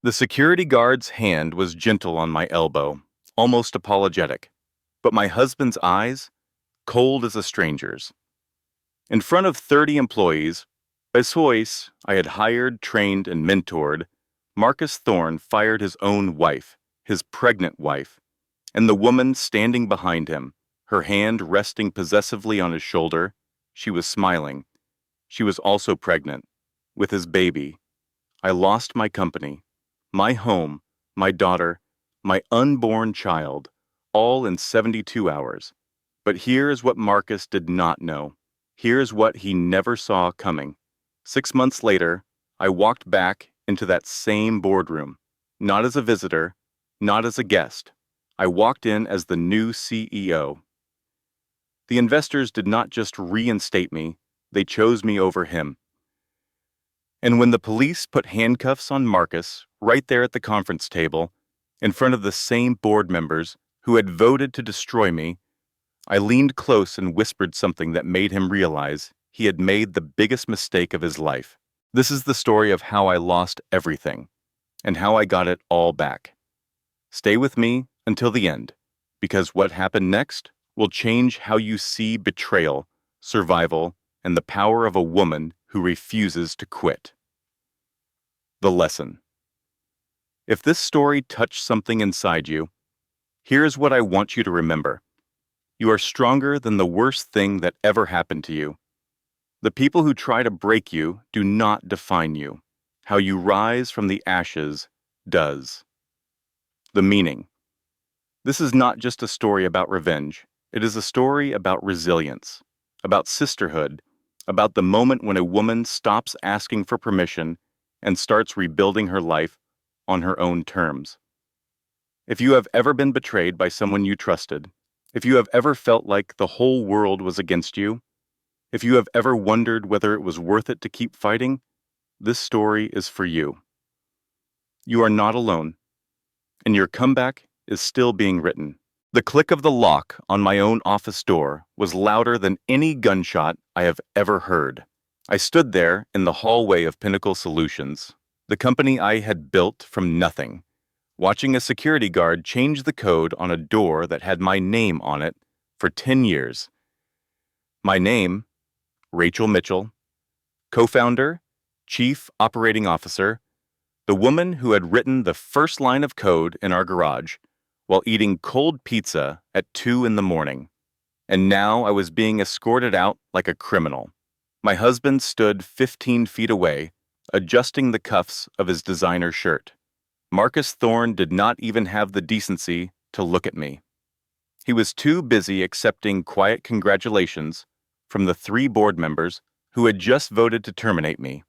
The security guard's hand was gentle on my elbow, almost apologetic, but my husband's eyes, cold as a stranger's. In front of 30 employees, pessoas I had hired, trained, and mentored, Marcus Thorne fired his own wife, his pregnant wife, and the woman standing behind him, her hand resting possessively on his shoulder, she was smiling. She was also pregnant, with his baby. I lost my company, my home, my daughter, my unborn child, all in 72 hours. But here is what Marcus did not know. Here is what he never saw coming. 6 months later, I walked back into that same boardroom, not as a visitor, not as a guest. I walked in as the new CEO. The investors did not just reinstate me, they chose me over him. And when the police put handcuffs on Marcus right there at the conference table, in front of the same board members who had voted to destroy me, I leaned close and whispered something that made him realize he had made the biggest mistake of his life. This is the story of how I lost everything and how I got it all back. Stay with me until the end, because what happened next will change how you see betrayal, survival, and the power of a woman who refuses to quit. The lesson. If this story touched something inside you, here's what I want you to remember. You are stronger than the worst thing that ever happened to you. The people who try to break you do not define you. How you rise from the ashes does. The meaning. This is not just a story about revenge. It is a story about resilience, about sisterhood, about the moment when a woman stops asking for permission and starts rebuilding her life on her own terms. If you have ever been betrayed by someone you trusted, if you have ever felt like the whole world was against you, if you have ever wondered whether it was worth it to keep fighting, this story is for you. You are not alone, and your comeback is still being written. The click of the lock on my own office door was louder than any gunshot I have ever heard. I stood there in the hallway of Pinnacle Solutions, the company I had built from nothing, watching a security guard change the code on a door that had my name on it for 10 years. My name, Rachel Mitchell, co-founder, chief operating officer, the woman who had written the first line of code in our garage while eating cold pizza at 2 in the morning. And now I was being escorted out like a criminal. My husband stood 15 feet away, adjusting the cuffs of his designer shirt. Marcus Thorne did not even have the decency to look at me. He was too busy accepting quiet congratulations from the 3 board members who had just voted to terminate me.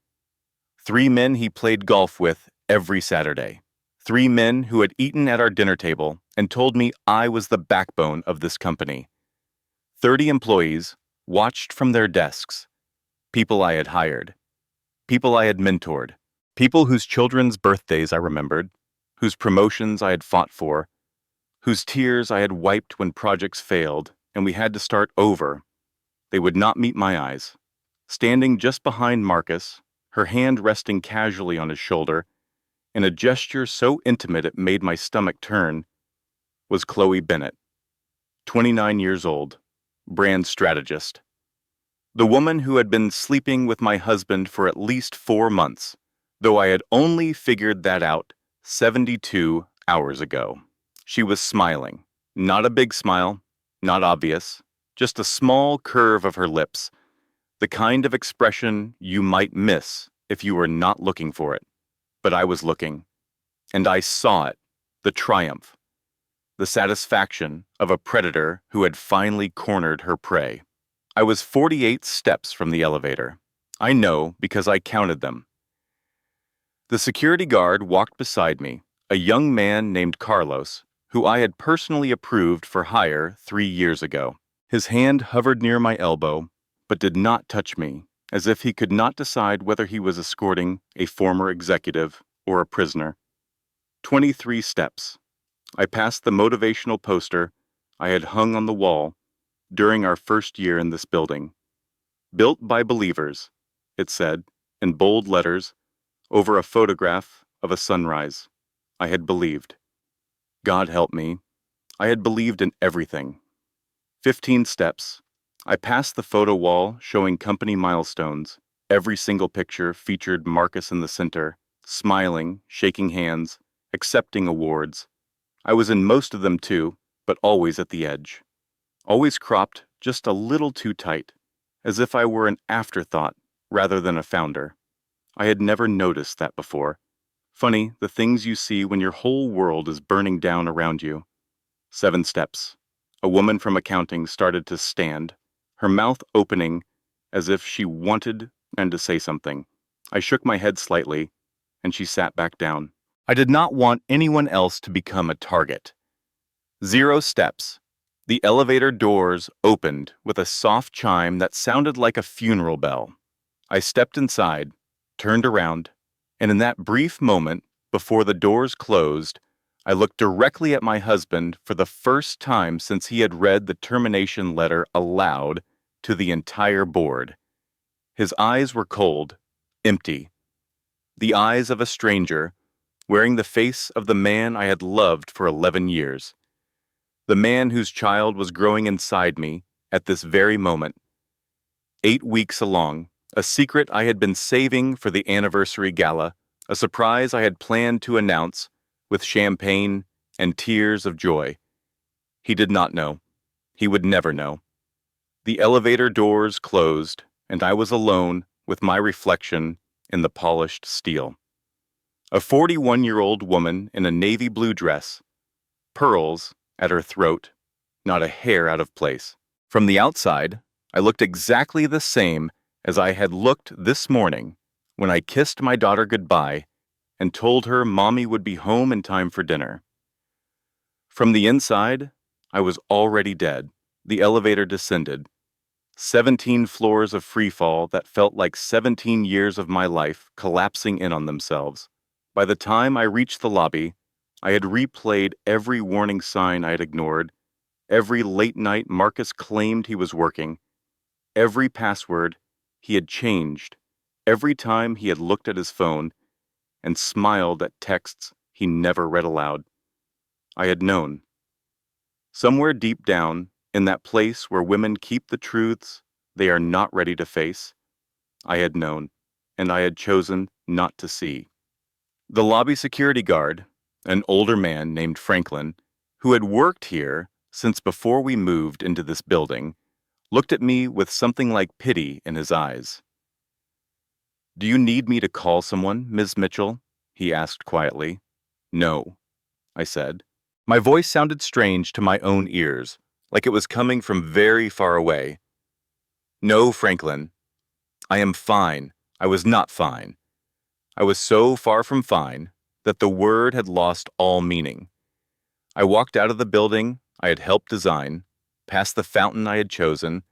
3 men he played golf with every Saturday. 3 men who had eaten at our dinner table and told me I was the backbone of this company. 30 employees watched from their desks. People I had hired. People I had mentored. People whose children's birthdays I remembered, whose promotions I had fought for, whose tears I had wiped when projects failed and we had to start over. They would not meet my eyes. Standing just behind Marcus, her hand resting casually on his shoulder, in a gesture so intimate it made my stomach turn, was Chloe Bennett, 29 years old, brand strategist. The woman who had been sleeping with my husband for at least 4 months, though I had only figured that out 72 hours ago. She was smiling, not a big smile, not obvious, just a small curve of her lips, the kind of expression you might miss if you were not looking for it. But I was looking, and I saw it, the triumph, the satisfaction of a predator who had finally cornered her prey. I was 48 steps from the elevator. I know because I counted them. The security guard walked beside me, a young man named Carlos, who I had personally approved for hire 3 years ago. His hand hovered near my elbow, but did not touch me, as if he could not decide whether he was escorting a former executive or a prisoner. 23 steps. I passed the motivational poster I had hung on the wall during our first year in this building. Built by believers, it said, in bold letters, over a photograph of a sunrise. I had believed. God help me. I had believed in everything. 15 steps. I passed the photo wall showing company milestones. Every single picture featured Marcus in the center, smiling, shaking hands, accepting awards. I was in most of them too, but always at the edge. Always cropped just a little too tight, as if I were an afterthought rather than a founder. I had never noticed that before. Funny, the things you see when your whole world is burning down around you. 7 steps. A woman from accounting started to stand, her mouth opening as if she wanted and to say something. I shook my head slightly, and she sat back down. I did not want anyone else to become a target. 0 steps. The elevator doors opened with a soft chime that sounded like a funeral bell. I stepped inside, turned around, and in that brief moment before the doors closed, I looked directly at my husband for the first time since he had read the termination letter aloud to the entire board. His eyes were cold, empty. The eyes of a stranger, wearing the face of the man I had loved for 11 years. The man whose child was growing inside me at this very moment. 8 weeks along, a secret I had been saving for the anniversary gala, a surprise I had planned to announce with champagne and tears of joy. He did not know. He would never know. The elevator doors closed, and I was alone with my reflection in the polished steel. A 41-year-old woman in a navy blue dress, pearls at her throat, not a hair out of place. From the outside, I looked exactly the same as I had looked this morning when I kissed my daughter goodbye and told her Mommy would be home in time for dinner. From the inside, I was already dead. The elevator descended. 17 floors of freefall that felt like 17 years of my life collapsing in on themselves. By the time I reached the lobby, I had replayed every warning sign I had ignored, every late night Marcus claimed he was working, every password he had changed, every time he had looked at his phone, and smiled at texts he never read aloud. I had known. Somewhere deep down, in that place where women keep the truths they are not ready to face, I had known, and I had chosen not to see. The lobby security guard, an older man named Franklin, who had worked here since before we moved into this building, looked at me with something like pity in his eyes. "Do you need me to call someone, Ms. Mitchell?" he asked quietly. "No," I said. My voice sounded strange to my own ears, like it was coming from very far away. "No, Franklin. I am fine. I was not fine. I was so far from fine that the word had lost all meaning. I walked out of the building I had helped design, past the fountain I had chosen,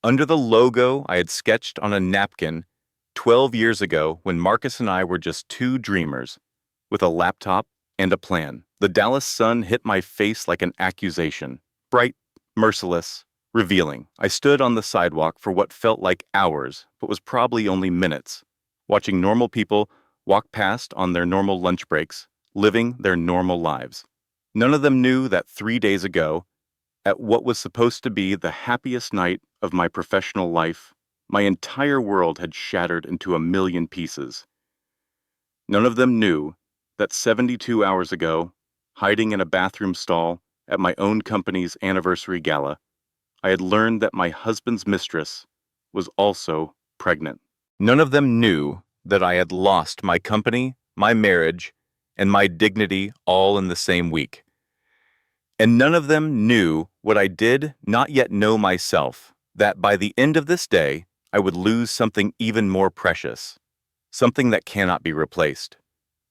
under the logo I had sketched on a napkin 12 years ago when Marcus and I were just 2 dreamers, with a laptop and a plan. The Dallas sun hit my face like an accusation, bright, merciless, revealing. I stood on the sidewalk for what felt like hours, but was probably only minutes, watching normal people walk past on their normal lunch breaks, living their normal lives. None of them knew that 3 days ago, at what was supposed to be the happiest night of my professional life, my entire world had shattered into a million pieces. None of them knew that 72 hours ago, hiding in a bathroom stall at my own company's anniversary gala, I had learned that my husband's mistress was also pregnant. None of them knew that I had lost my company, my marriage, and my dignity all in the same week. And none of them knew what I did not yet know myself, that by the end of this day, I would lose something even more precious, something that cannot be replaced,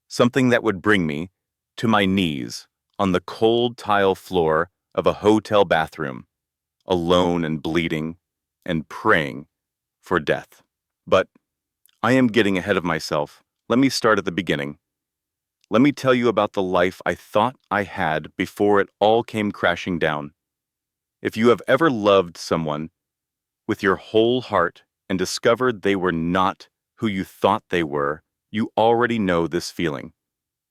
something that would bring me to my knees on the cold tile floor of a hotel bathroom, alone and bleeding and praying for death. But I am getting ahead of myself. Let me start at the beginning. Let me tell you about the life I thought I had before it all came crashing down. If you have ever loved someone with your whole heart and discovered they were not who you thought they were, you already know this feeling.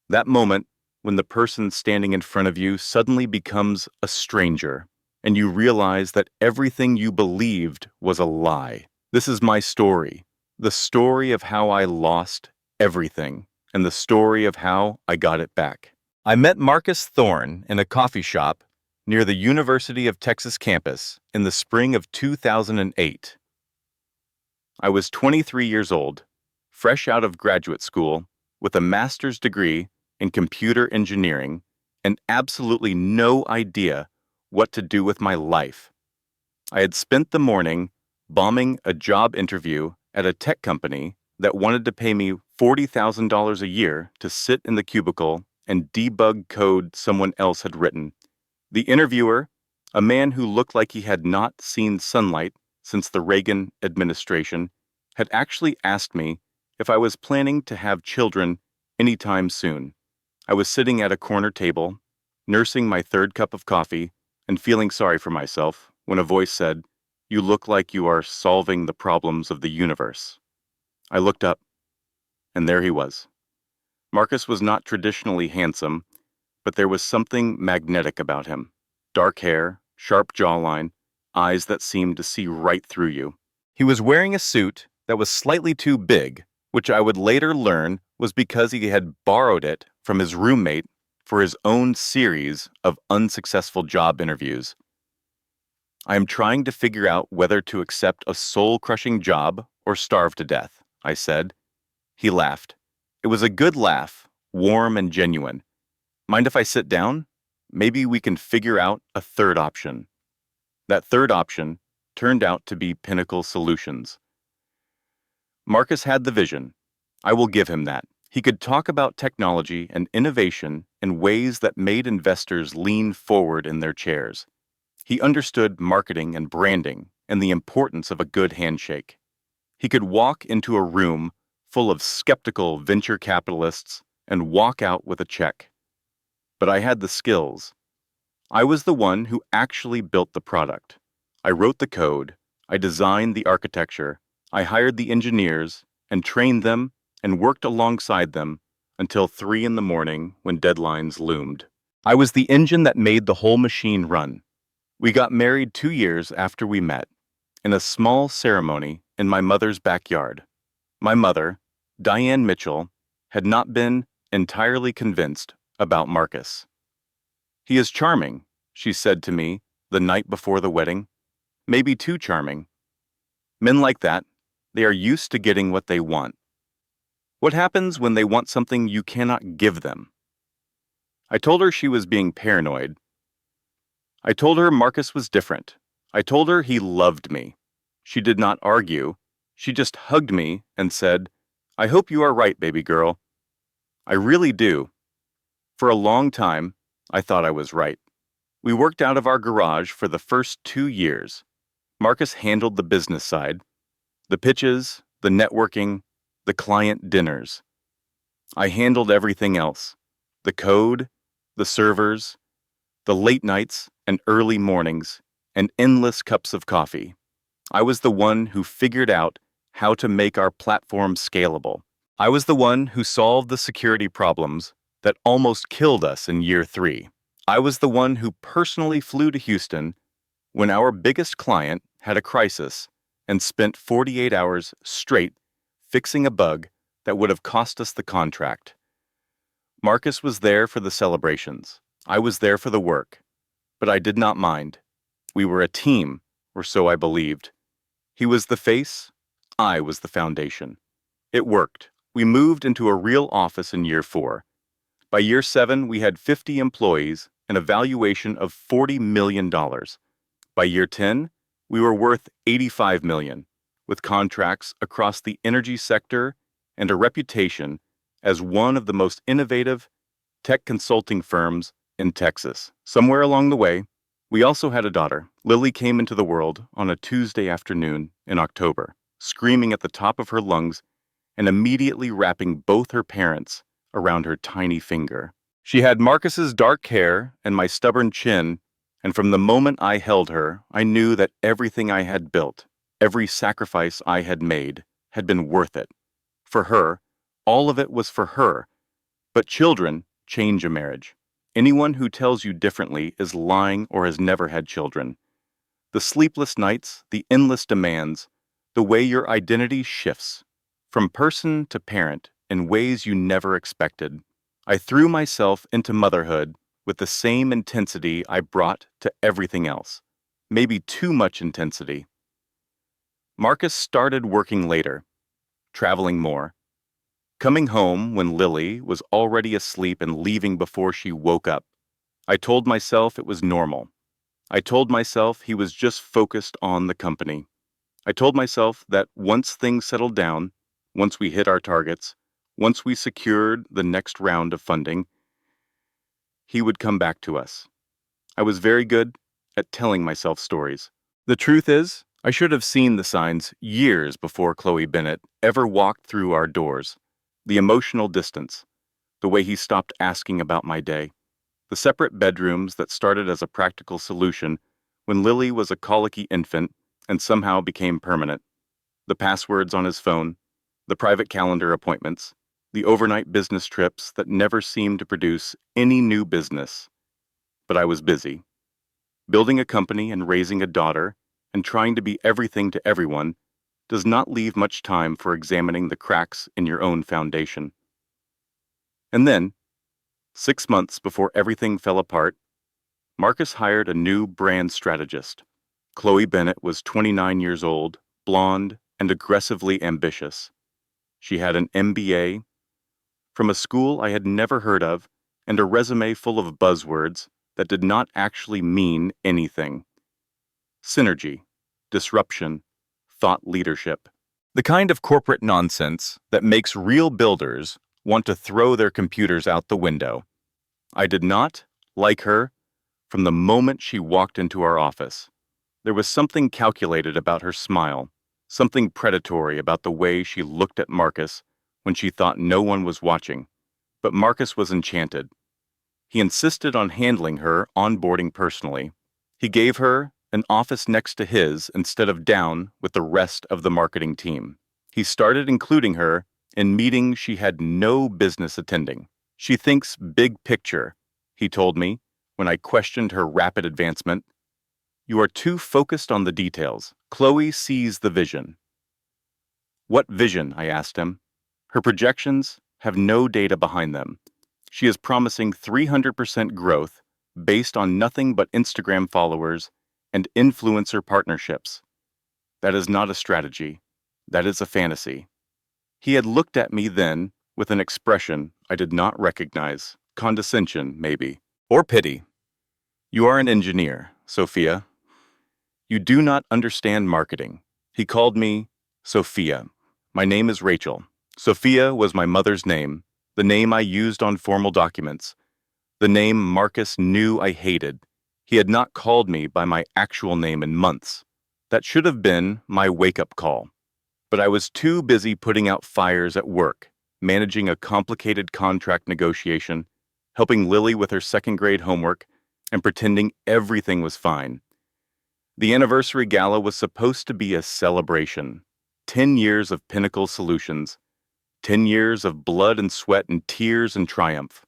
That moment when the person standing in front of you suddenly becomes a stranger and you realize that everything you believed was a lie. This is my story, the story of how I lost everything and the story of how I got it back. I met Marcus Thorne in a coffee shop near the University of Texas campus in the spring of 2008. I was 23 years old, fresh out of graduate school, with a master's degree in computer engineering and absolutely no idea what to do with my life. I had spent the morning bombing a job interview at a tech company that wanted to pay me $40,000 a year to sit in the cubicle and debug code someone else had written. The interviewer, a man who looked like he had not seen sunlight since the Reagan administration, had actually asked me if I was planning to have children anytime soon. I was sitting at a corner table, nursing my third cup of coffee and feeling sorry for myself when a voice said, "You look like you are solving the problems of the universe." I looked up, and there he was. Marcus was not traditionally handsome, but there was something magnetic about him. Dark hair, sharp jawline, eyes that seemed to see right through you. He was wearing a suit that was slightly too big, which I would later learn was because he had borrowed it from his roommate for his own series of unsuccessful job interviews. "I am trying to figure out whether to accept a soul-crushing job or starve to death," I said. He laughed. It was a good laugh, warm and genuine. "Mind if I sit down? Maybe we can figure out a third option." That third option turned out to be Pinnacle Solutions. Marcus had the vision. I will give him that. He could talk about technology and innovation in ways that made investors lean forward in their chairs. He understood marketing and branding and the importance of a good handshake. He could walk into a room full of skeptical venture capitalists and walk out with a check. But I had the skills. I was the one who actually built the product. I wrote the code, I designed the architecture, I hired the engineers and trained them and worked alongside them until 3 in the morning when deadlines loomed. I was the engine that made the whole machine run. We got married 2 years after we met, in a small ceremony in my mother's backyard. My mother, Diane Mitchell, had not been entirely convinced about Marcus. "He is charming," she said to me the night before the wedding. "Maybe too charming. Men like that, they are used to getting what they want. What happens when they want something you cannot give them?" I told her she was being paranoid. I told her Marcus was different. I told her he loved me. She did not argue. She just hugged me and said, "I hope you are right, baby girl." I really do. For a long time, I thought I was right. We worked out of our garage for the first 2 years. Marcus handled the business side, the pitches, the networking, the client dinners. I handled everything else, the code, the servers, the late nights and early mornings, and endless cups of coffee. I was the one who figured out how to make our platform scalable. I was the one who solved the security problems that almost killed us in year 3. I was the one who personally flew to Houston when our biggest client had a crisis and spent 48 hours straight fixing a bug that would have cost us the contract. Marcus was there for the celebrations. I was there for the work. But I did not mind. We were a team, or so I believed. He was the face, I was the foundation. It worked. We moved into a real office in year 4. By year 7, we had 50 employees and a valuation of $40 million. By year 10, we were worth $85 million, with contracts across the energy sector and a reputation as one of the most innovative tech consulting firms in Texas. Somewhere along the way, we also had a daughter. Lily came into the world on a Tuesday afternoon in October, screaming at the top of her lungs and immediately wrapping both her parents around her tiny finger. She had Marcus's dark hair and my stubborn chin, and from the moment I held her, I knew that everything I had built, every sacrifice I had made, had been worth it. For her, all of it was for her, But children change a marriage. Anyone who tells you differently is lying or has never had children. The sleepless nights, the endless demands, the way your identity shifts from person to parent in ways you never expected. I threw myself into motherhood with the same intensity I brought to everything else, maybe too much intensity. Marcus started working later, traveling more, coming home when Lily was already asleep and leaving before she woke up. I told myself it was normal. I told myself he was just focused on the company. I told myself that once things settled down, once we hit our targets, once we secured the next round of funding, he would come back to us. I was very good at telling myself stories. The truth is, I should have seen the signs years before Chloe Bennett ever walked through our doors. The emotional distance, the way he stopped asking about my day, the separate bedrooms that started as a practical solution when Lily was a colicky infant and somehow became permanent, the passwords on his phone, the private calendar appointments, the overnight business trips that never seemed to produce any new business. But I was busy. Building a company and raising a daughter and trying to be everything to everyone does not leave much time for examining the cracks in your own foundation. And then, 6 months before everything fell apart, Marcus hired a new brand strategist. Chloe Bennett was 29 years old, blonde, and aggressively ambitious. She had an MBA from a school I had never heard of and a resume full of buzzwords that did not actually mean anything. Synergy, disruption, thought leadership. The kind of corporate nonsense that makes real builders want to throw their computers out the window. I did not like her from the moment she walked into our office. There was something calculated about her smile, something predatory about the way she looked at Marcus when she thought no one was watching. But Marcus was enchanted. He insisted on handling her onboarding personally. He gave her an office next to his instead of down with the rest of the marketing team. He started including her in meetings she had no business attending. She thinks big picture, he told me when I questioned her rapid advancement. You are too focused on the details. Chloe sees the vision. What vision? I asked him. Her projections have no data behind them. She is promising 300% growth based on nothing but Instagram followers and influencer partnerships. That is not a strategy. That is a fantasy. He had looked at me then with an expression I did not recognize, condescension, maybe, or pity. You are an engineer, Sophia. You do not understand marketing. He called me Sophia. My name is Rachel. Sophia was my mother's name, the name I used on formal documents, the name Marcus knew I hated. He had not called me by my actual name in months. That should have been my wake-up call. But I was too busy putting out fires at work, managing a complicated contract negotiation, helping Lily with her second-grade homework, and pretending everything was fine. The anniversary gala was supposed to be a celebration. 10 years of Pinnacle Solutions. 10 years of blood and sweat and tears and triumph.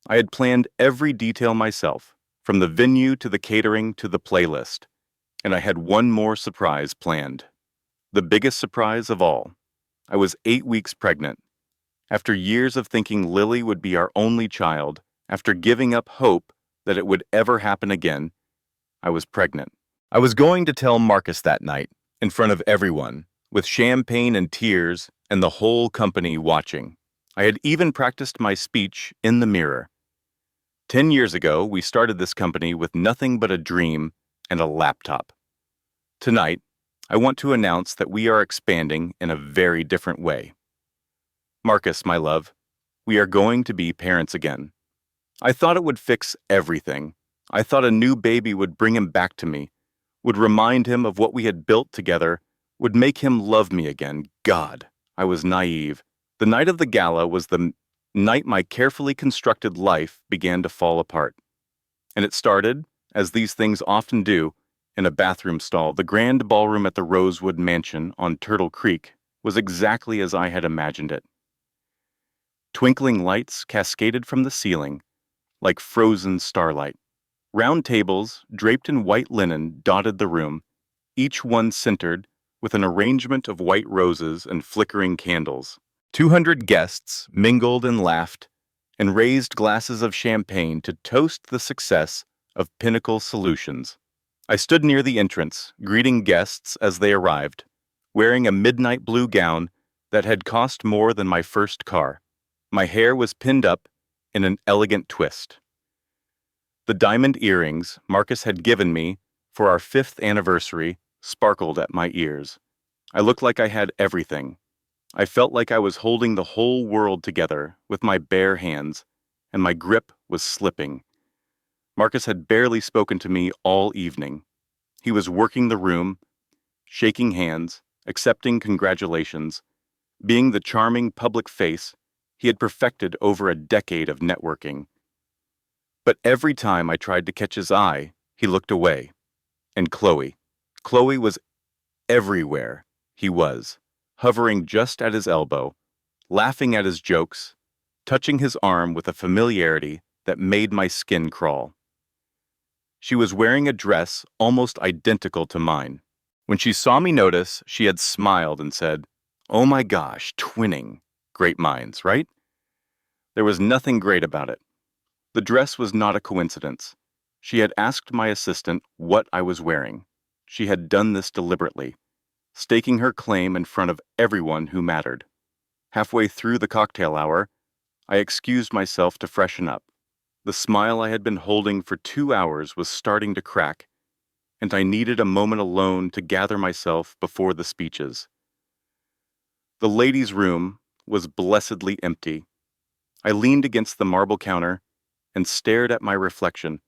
I had planned every detail myself, from the venue to the catering to the playlist, and I had one more surprise planned. The biggest surprise of all. I was 8 weeks pregnant. After years of thinking Lily would be our only child, after giving up hope that it would ever happen again, I was pregnant. I was going to tell Marcus that night, in front of everyone, with champagne and tears and the whole company watching. I had even practiced my speech in the mirror. 10 years ago, we started this company with nothing but a dream and a laptop. Tonight, I want to announce that we are expanding in a very different way. Marcus, my love, we are going to be parents again. I thought it would fix everything. I thought a new baby would bring him back to me, would remind him of what we had built together, would make him love me again. God, I was naive. The night of the gala was the night my carefully constructed life began to fall apart. And it started, as these things often do, in a bathroom stall. The grand ballroom at the Rosewood Mansion on Turtle Creek was exactly as I had imagined it. Twinkling lights cascaded from the ceiling, like frozen starlight. Round tables, draped in white linen, dotted the room, each one centered with an arrangement of white roses and flickering candles. 200 guests mingled and laughed and raised glasses of champagne to toast the success of Pinnacle Solutions. I stood near the entrance, greeting guests as they arrived, wearing a midnight blue gown that had cost more than my first car. My hair was pinned up in an elegant twist. The diamond earrings Marcus had given me for our 5th anniversary sparkled at my ears. I looked like I had everything. I felt like I was holding the whole world together with my bare hands, and my grip was slipping. Marcus had barely spoken to me all evening. He was working the room, shaking hands, accepting congratulations, being the charming public face he had perfected over a decade of networking. But every time I tried to catch his eye, he looked away. And Chloe was everywhere. He was, hovering just at his elbow, laughing at his jokes, touching his arm with a familiarity that made my skin crawl. She was wearing a dress almost identical to mine. When she saw me notice, she had smiled and said, "Oh my gosh, twinning. Great minds, right?" There was nothing great about it. The dress was not a coincidence. She had asked my assistant what I was wearing. She had done this deliberately, staking her claim in front of everyone who mattered. Halfway through the cocktail hour, I excused myself to freshen up. The smile I had been holding for 2 hours was starting to crack, and I needed a moment alone to gather myself before the speeches. The ladies' room was blessedly empty. I leaned against the marble counter and stared at my reflection,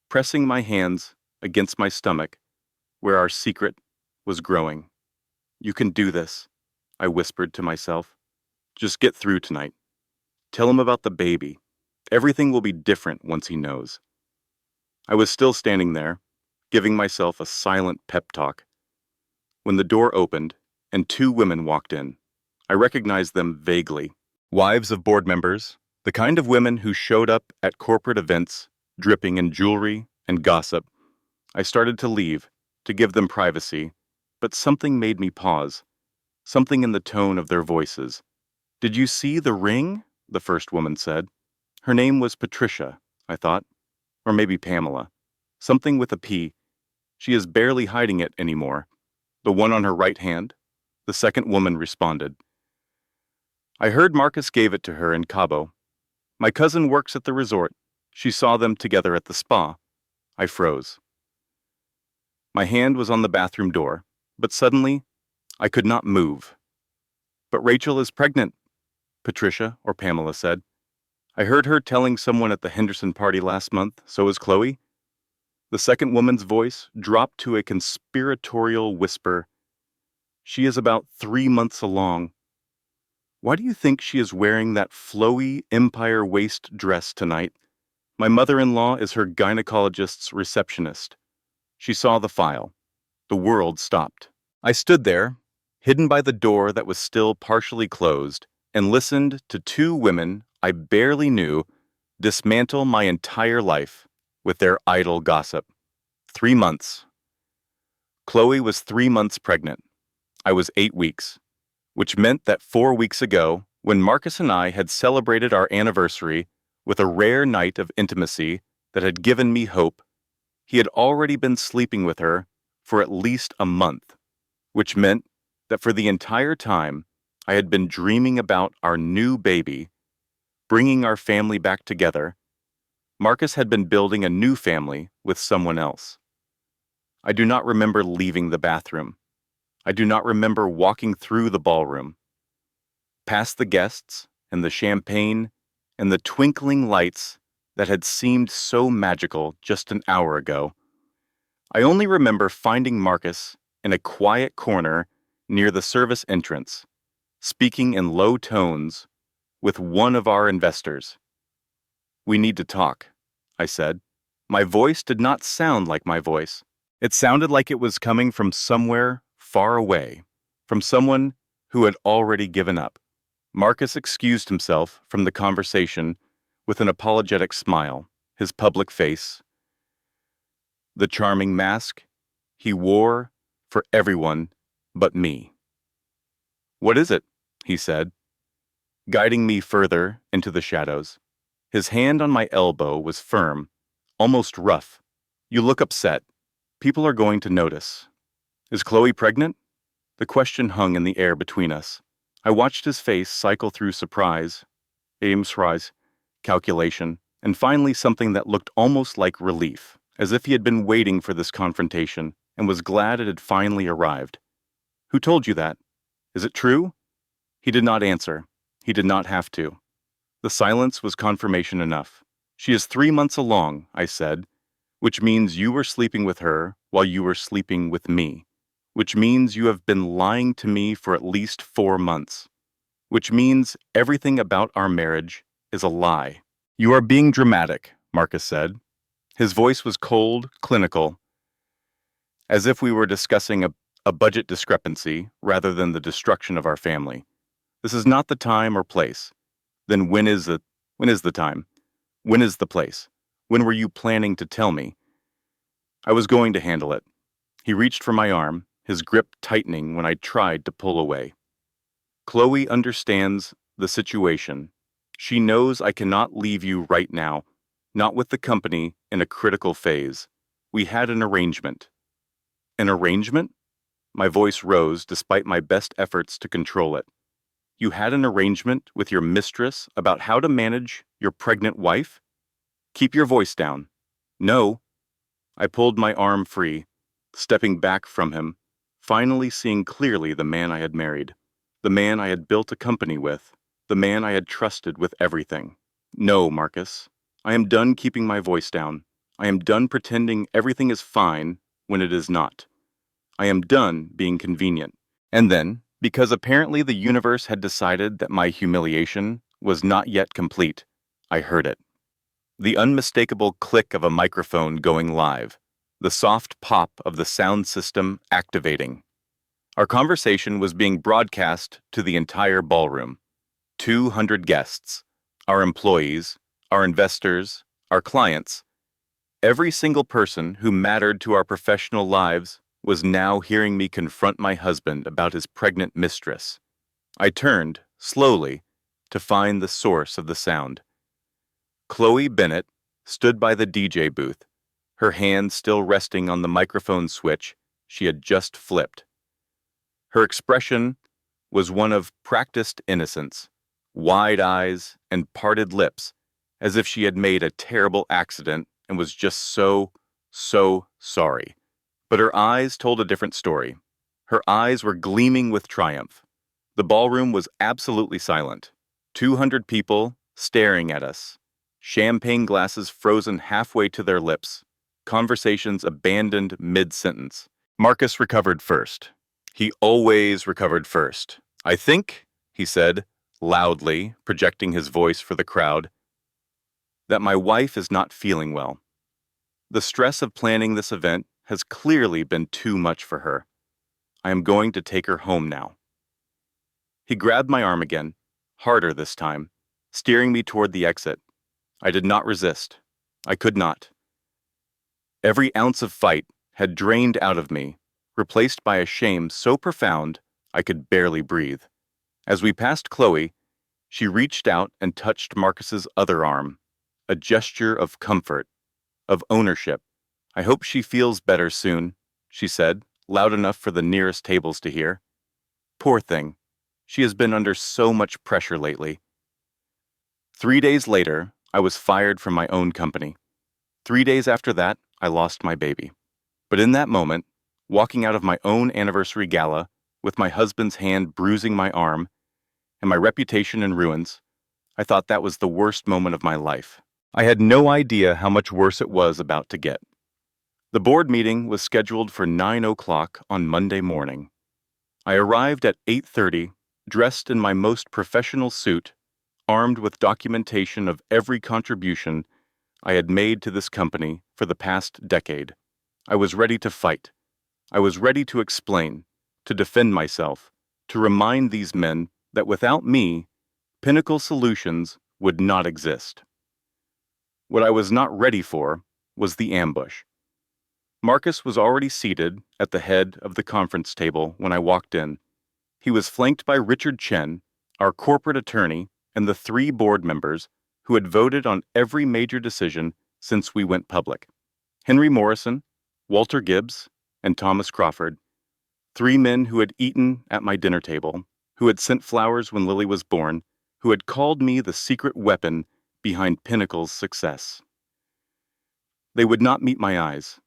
pressing my hands against my stomach, where our secret was growing. "You can do this," I whispered to myself. "Just get through tonight. Tell him about the baby. Everything will be different once he knows." I was still standing there, giving myself a silent pep talk, when the door opened and 2 women walked in. I recognized them vaguely. Wives of board members, the kind of women who showed up at corporate events, dripping in jewelry and gossip. I started to leave, to give them privacy, but something made me pause, something in the tone of their voices. "Did you see the ring?" the first woman said. Her name was Patricia, I thought, or maybe Pamela. Something with a P. She is barely hiding it anymore. "The one on her right hand?" the second woman responded. "I heard Marcus gave it to her in Cabo. My cousin works at the resort. She saw them together at the spa." I froze. My hand was on the bathroom door, but suddenly I could not move. "But Rachel is pregnant," Patricia or Pamela said. "I heard her telling someone at the Henderson party last month. So is Chloe." The second woman's voice dropped to a conspiratorial whisper. "She is about 3 months along. Why do you think she is wearing that flowy empire waist dress tonight? My mother-in-law is her gynecologist's receptionist." She saw the file. The world stopped. I stood there, hidden by the door that was still partially closed, and listened to 2 women I barely knew dismantle my entire life with their idle gossip. 3 months. Chloe was 3 months pregnant. I was 8 weeks, which meant that 4 weeks ago, when Marcus and I had celebrated our anniversary with a rare night of intimacy that had given me hope, he had already been sleeping with her for at least a month, which meant that for the entire time, I had been dreaming about our new baby, bringing our family back together. Marcus had been building a new family with someone else. I do not remember leaving the bathroom. I do not remember walking through the ballroom. Past the guests and the champagne and the twinkling lights that had seemed so magical just an hour ago. I only remember finding Marcus in a quiet corner near the service entrance, speaking in low tones with one of our investors. "We need to talk," I said. My voice did not sound like my voice. It sounded like it was coming from somewhere far away, from someone who had already given up. Marcus excused himself from the conversation with an apologetic smile, his public face, the charming mask he wore for everyone but me. "What is it?" he said, guiding me further into the shadows. His hand on my elbow was firm, almost rough. "You look upset. People are going to notice." "Is Chloe pregnant?" The question hung in the air between us. I watched his face cycle through surprise, calculation, and finally something that looked almost like relief, as if he had been waiting for this confrontation and was glad it had finally arrived. "Who told you that? Is it true?" He did not answer. He did not have to. The silence was confirmation enough. "She is 3 months along," I said, "which means you were sleeping with her while you were sleeping with me, which means you have been lying to me for at least 4 months, which means everything about our marriage is a lie." "You are being dramatic," Marcus said. His voice was cold, clinical, as if we were discussing a budget discrepancy rather than the destruction of our family. "This is not the time or place." "Then when is the time? When is the place? When were you planning to tell me?" I was going to handle it. He reached for my arm, his grip tightening when I tried to pull away. "Chloe understands the situation. She knows I cannot leave you right now, not with the company in a critical phase. We had an arrangement." "An arrangement?" My voice rose despite my best efforts to control it. "You had an arrangement with your mistress about how to manage your pregnant wife? Keep your voice down." "No." I pulled my arm free, stepping back from him, finally seeing clearly the man I had married, the man I had built a company with, the man I had trusted with everything. "No, Marcus. I am done keeping my voice down. I am done pretending everything is fine when it is not. I am done being convenient." And then, because apparently the universe had decided that my humiliation was not yet complete, I heard it. The unmistakable click of a microphone going live, the soft pop of the sound system activating. Our conversation was being broadcast to the entire ballroom. 200 guests, our employees, our investors, our clients. Every single person who mattered to our professional lives was now hearing me confront my husband about his pregnant mistress. I turned, slowly, to find the source of the sound. Chloe Bennett stood by the DJ booth, her hand still resting on the microphone switch she had just flipped. Her expression was one of practiced innocence, wide eyes and parted lips, as if she had made a terrible accident and was just so sorry. But her eyes told a different story. Her eyes were gleaming with triumph. The ballroom was absolutely silent. 200 people staring at us. Champagne glasses frozen halfway to their lips. Conversations abandoned mid-sentence. Marcus recovered first. He always recovered first. "I think," he said, loudly, projecting his voice for the crowd, "that my wife is not feeling well. The stress of planning this event has clearly been too much for her. I am going to take her home now." He grabbed my arm again, harder this time, steering me toward the exit. I did not resist. I could not. Every ounce of fight had drained out of me, replaced by a shame so profound I could barely breathe. As we passed Chloe, she reached out and touched Marcus's other arm, a gesture of comfort, of ownership. "I hope she feels better soon," she said, loud enough for the nearest tables to hear. "Poor thing. She has been under so much pressure lately." 3 days later, I was fired from my own company. 3 days after that, I lost my baby. But in that moment, walking out of my own anniversary gala, with my husband's hand bruising my arm, and my reputation in ruins, I thought that was the worst moment of my life. I had no idea how much worse it was about to get. The board meeting was scheduled for 9 o'clock on Monday morning. I arrived at 8:30, dressed in my most professional suit, armed with documentation of every contribution I had made to this company for the past decade. I was ready to fight. I was ready to explain, to defend myself, to remind these men that without me, Pinnacle Solutions would not exist. What I was not ready for was the ambush. Marcus was already seated at the head of the conference table when I walked in. He was flanked by Richard Chen, our corporate attorney, and the 3 board members who had voted on every major decision since we went public. Henry Morrison, Walter Gibbs, and Thomas Crawford, 3 men who had eaten at my dinner table, who had sent flowers when Lily was born, who had called me the secret weapon behind Pinnacle's success. They would not meet my eyes.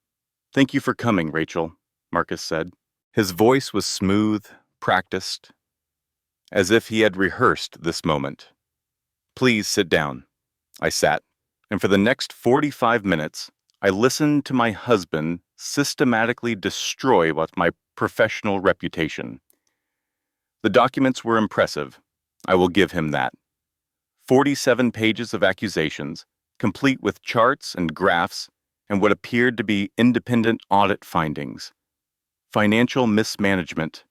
"Thank you for coming, Rachel," Marcus said. His voice was smooth, practiced, as if he had rehearsed this moment. "Please sit down." I sat, and for the next 45 minutes, I listened to my husband systematically destroy my professional reputation. The documents were impressive. I will give him that. 47 pages of accusations, complete with charts and graphs and what appeared to be independent audit findings. Financial mismanagement,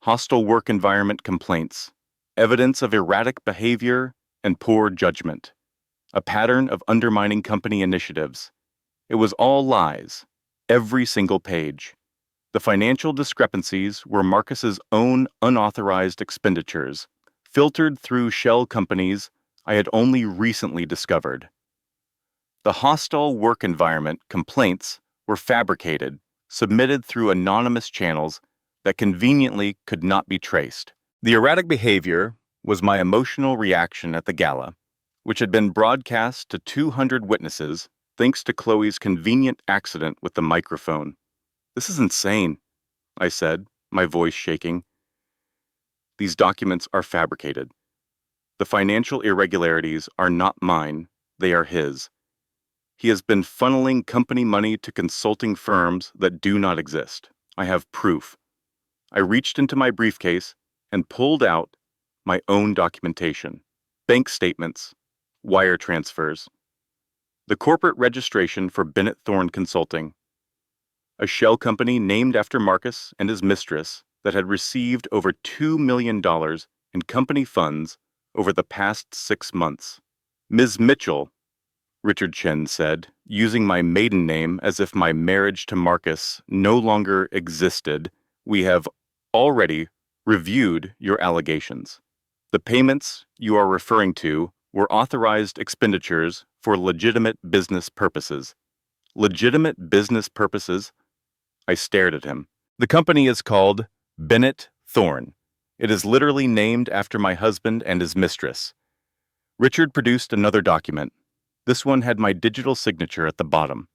hostile work environment complaints, evidence of erratic behavior and poor judgment, a pattern of undermining company initiatives. It was all lies, every single page. The financial discrepancies were Marcus's own unauthorized expenditures, filtered through shell companies I had only recently discovered. The hostile work environment complaints were fabricated, submitted through anonymous channels that conveniently could not be traced. The erratic behavior was my emotional reaction at the gala, which had been broadcast to 200 witnesses thanks to Chloe's convenient accident with the microphone. "This is insane," I said, my voice shaking. "These documents are fabricated. The financial irregularities are not mine, they are his. He has been funneling company money to consulting firms that do not exist. I have proof." I reached into my briefcase and pulled out my own documentation, bank statements, wire transfers, the corporate registration for Bennett Thorne Consulting, a shell company named after Marcus and his mistress that had received over $2 million in company funds over the past 6 months. "Ms. Mitchell," Richard Chen said, using my maiden name as if my marriage to Marcus no longer existed, "we have already reviewed your allegations. The payments you are referring to were authorized expenditures for legitimate business purposes." "Legitimate business purposes?" I stared at him. "The company is called Bennett Thorne. It is literally named after my husband and his mistress." Richard produced another document. This one had my digital signature at the bottom.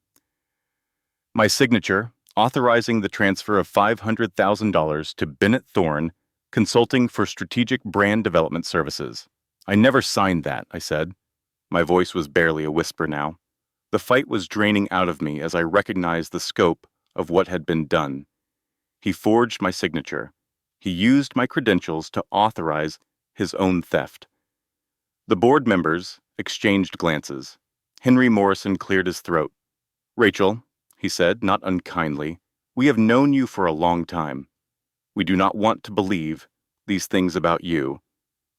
My signature, authorizing the transfer of $500,000 to Bennett Thorne, Consulting for Strategic Brand Development Services. "I never signed that," I said. My voice was barely a whisper now. The fight was draining out of me as I recognized the scope of what had been done. He forged my signature. He used my credentials to authorize his own theft. The board members exchanged glances. Henry Morrison cleared his throat. "Rachel," he said, not unkindly, "we have known you for a long time. We do not want to believe these things about you,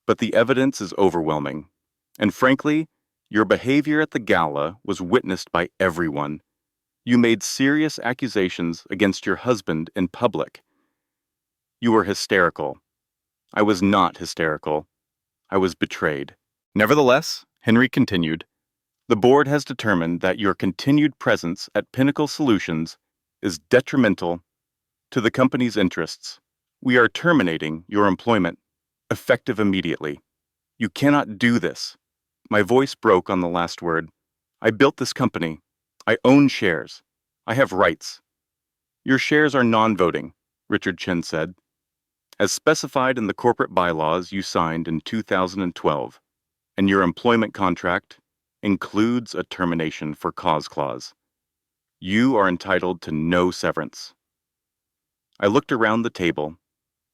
but the evidence is overwhelming. And frankly, your behavior at the gala was witnessed by everyone. You made serious accusations against your husband in public. You were hysterical. I was not hysterical. I was betrayed." "Nevertheless," Henry continued, "the board has determined that your continued presence at Pinnacle Solutions is detrimental to the company's interests. We are terminating your employment, effective immediately. You cannot do this." My voice broke on the last word. "I built this company. I own shares. I have rights." "Your shares are non-voting," Richard Chen said, "as specified in the corporate bylaws you signed in 2012, and your employment contract includes a termination for cause clause. You are entitled to no severance." I looked around the table,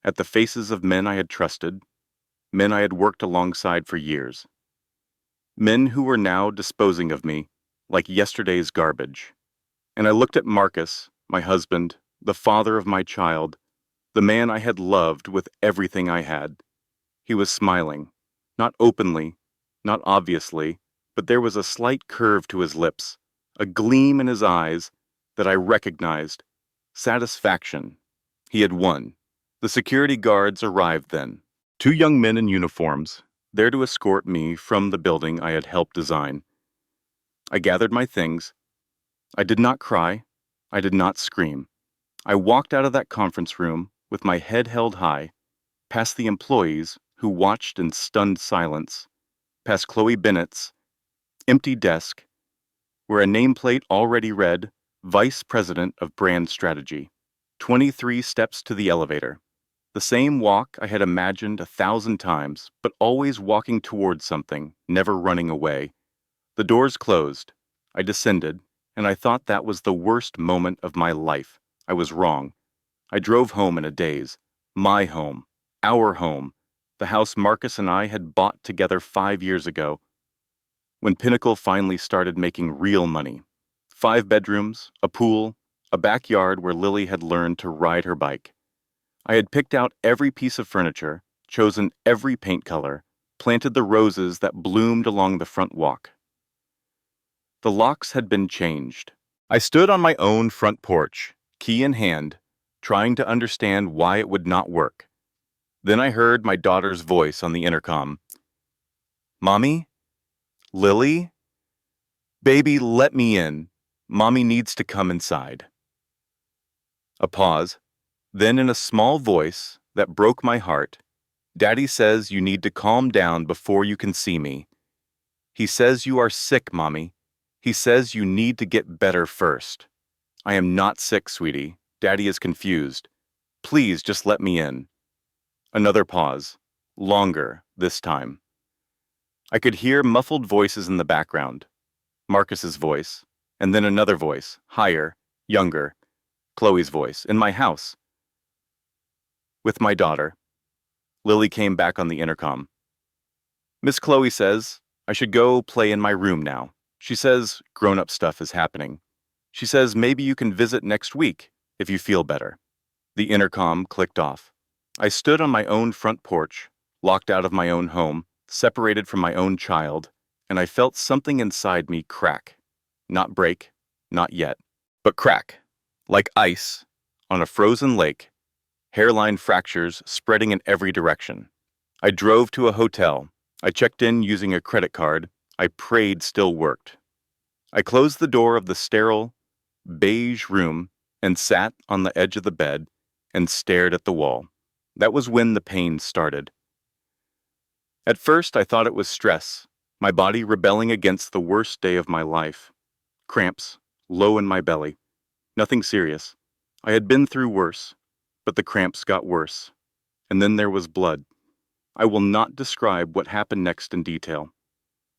at the faces of men I had trusted, men I had worked alongside for years, men who were now disposing of me like yesterday's garbage. And I looked at Marcus, my husband, the father of my child, the man I had loved with everything I had. He was smiling. Not openly, not obviously, but there was a slight curve to his lips, a gleam in his eyes that I recognized. Satisfaction. He had won. The security guards arrived then. Two young men in uniforms, there to escort me from the building I had helped design. I gathered my things. I did not cry. I did not scream. I walked out of that conference room with my head held high, past the employees who watched in stunned silence, past Chloe Bennett's empty desk, where a nameplate already read, Vice President of Brand Strategy. 23 steps to the elevator. The same walk I had imagined 1,000 times, but always walking toward something, never running away. The doors closed. I descended, and I thought that was the worst moment of my life. I was wrong. I drove home in a daze. My home. Our home. The house Marcus and I had bought together 5 years ago, when Pinnacle finally started making real money. 5 bedrooms, a pool, a backyard where Lily had learned to ride her bike. I had picked out every piece of furniture, chosen every paint color, planted the roses that bloomed along the front walk. The locks had been changed. I stood on my own front porch, key in hand, trying to understand why it would not work. Then I heard my daughter's voice on the intercom. "Mommy? Lily? Baby, let me in. Mommy needs to come inside." A pause. Then in a small voice that broke my heart, "Daddy says you need to calm down before you can see me. He says you are sick, Mommy. He says you need to get better first." "I am not sick, sweetie. Daddy is confused. Please just let me in." Another pause. Longer, this time. I could hear muffled voices in the background. Marcus's voice, and then another voice, higher, younger. Chloe's voice, in my house. With my daughter. Lily came back on the intercom. "Miss Chloe says I should go play in my room now. She says grown-up stuff is happening. She says maybe you can visit next week if you feel better." The intercom clicked off. I stood on my own front porch, locked out of my own home, separated from my own child, and I felt something inside me crack. Not break, not yet, but crack, like ice on a frozen lake, hairline fractures spreading in every direction. I drove to a hotel. I checked in using a credit card. I prayed still worked. I closed the door of the sterile, beige room and sat on the edge of the bed and stared at the wall. That was when the pain started. At first, I thought it was stress, my body rebelling against the worst day of my life. Cramps, low in my belly. Nothing serious. I had been through worse, but the cramps got worse. And then there was blood. I will not describe what happened next in detail.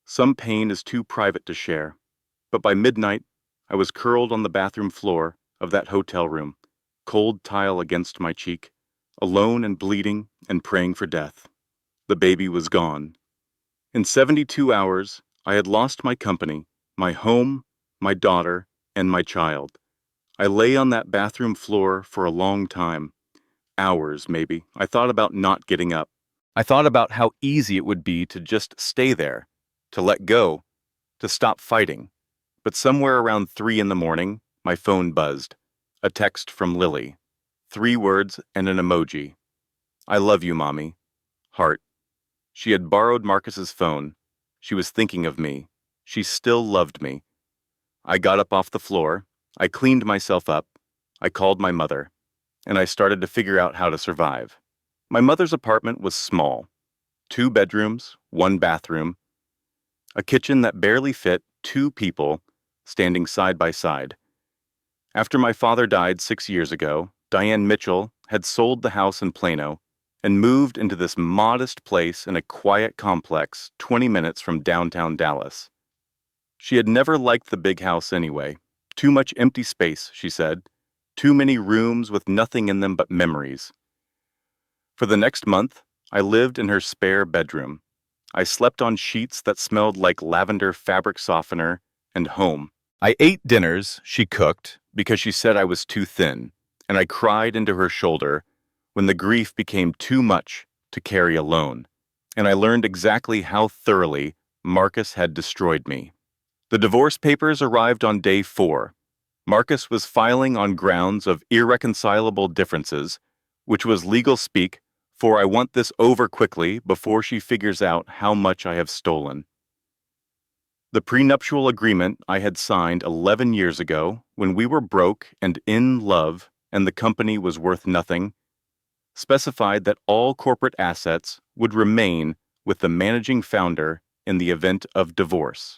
Some pain is too private to share. But by midnight, I was curled on the bathroom floor of that hotel room, cold tile against my cheek, alone and bleeding and praying for death. The baby was gone. In 72 hours, I had lost my company, my home, my daughter, and my child. I lay on that bathroom floor for a long time. Hours, maybe. I thought about not getting up. I thought about how easy it would be to just stay there, to let go, to stop fighting. But somewhere around 3 in the morning, my phone buzzed. A text from Lily. 3 words and an emoji. "I love you, Mommy." Heart. She had borrowed Marcus's phone. She was thinking of me. She still loved me. I got up off the floor. I cleaned myself up. I called my mother. And I started to figure out how to survive. My mother's apartment was small. 2 bedrooms, 1 bathroom. A kitchen that barely fit 2 people standing side by side. After my father died 6 years ago, Diane Mitchell had sold the house in Plano and moved into this modest place in a quiet complex 20 minutes from downtown Dallas. She had never liked the big house anyway. Too much empty space, she said. Too many rooms with nothing in them but memories. For the next month, I lived in her spare bedroom. I slept on sheets that smelled like lavender fabric softener and home. I ate dinners she cooked because she said I was too thin, and I cried into her shoulder when the grief became too much to carry alone. and I learned exactly how thoroughly Marcus had destroyed me. The divorce papers arrived on day 4. Marcus was filing on grounds of irreconcilable differences, which was legal speak for I want this over quickly before she figures out how much I have stolen. The prenuptial agreement I had signed 11 years ago, when we were broke and in love and the company was worth nothing, specified that all corporate assets would remain with the managing founder in the event of divorce.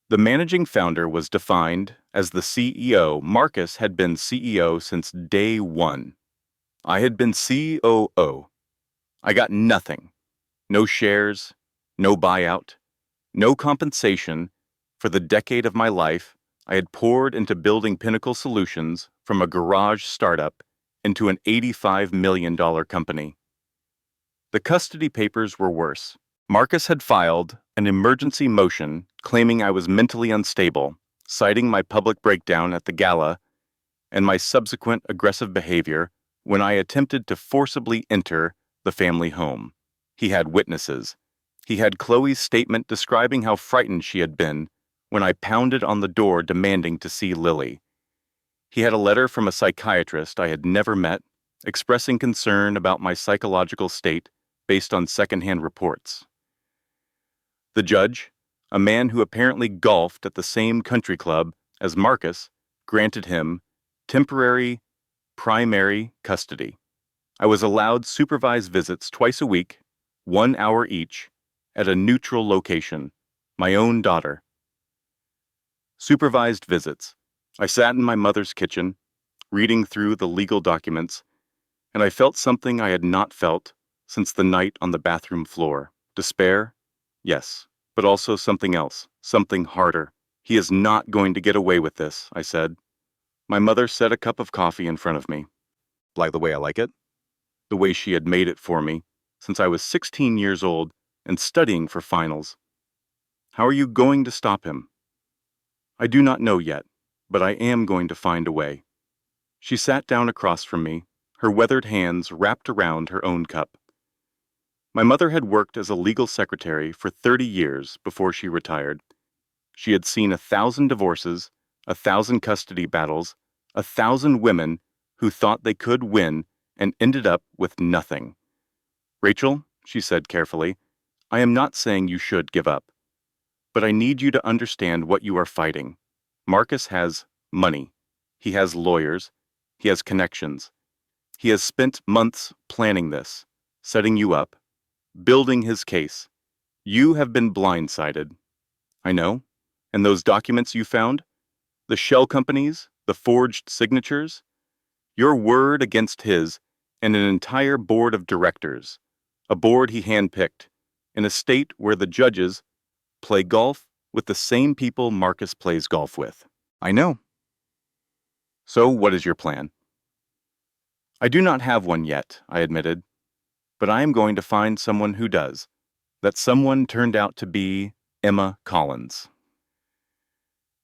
The managing founder was defined as the CEO. Marcus had been CEO since day 1. I had been COO. I got nothing. No shares, no buyout, no compensation for the decade of my life I had poured into building Pinnacle Solutions from a garage startup into an $85 million company. The custody papers were worse. Marcus had filed an emergency motion claiming I was mentally unstable, citing my public breakdown at the gala and my subsequent aggressive behavior when I attempted to forcibly enter the family home. He had witnesses. He had Chloe's statement describing how frightened she had been when I pounded on the door demanding to see Lily. He had a letter from a psychiatrist I had never met expressing concern about my psychological state based on secondhand reports. The judge, a man who apparently golfed at the same country club as Marcus, granted him temporary primary custody. I was allowed supervised visits twice a week, 1 hour each, at a neutral location, my own daughter. Supervised visits. I sat in my mother's kitchen, reading through the legal documents, and I felt something I had not felt since the night on the bathroom floor. Despair? Yes, but also something else, something harder. He is not going to get away with this, I said. My mother set a cup of coffee in front of me. Like the way I like it? The way she had made it for me since I was 16 years old and studying for finals. How are you going to stop him? I do not know yet, but I am going to find a way. She sat down across from me, her weathered hands wrapped around her own cup. My mother had worked as a legal secretary for 30 years before she retired. She had seen 1,000 divorces, 1,000 custody battles, 1,000 women who thought they could win and ended up with nothing. Rachel, she said carefully, I am not saying you should give up, but I need you to understand what you are fighting. Marcus has money. He has lawyers. He has connections. He has spent months planning this, setting you up, building his case. You have been blindsided. I know. And those documents you found? The shell companies? The forged signatures? Your word against his and an entire board of directors. A board he handpicked, in a state where the judges play golf with the same people Marcus plays golf with. I know. So what is your plan? I do not have one yet, I admitted, but I am going to find someone who does. That someone turned out to be Emma Collins.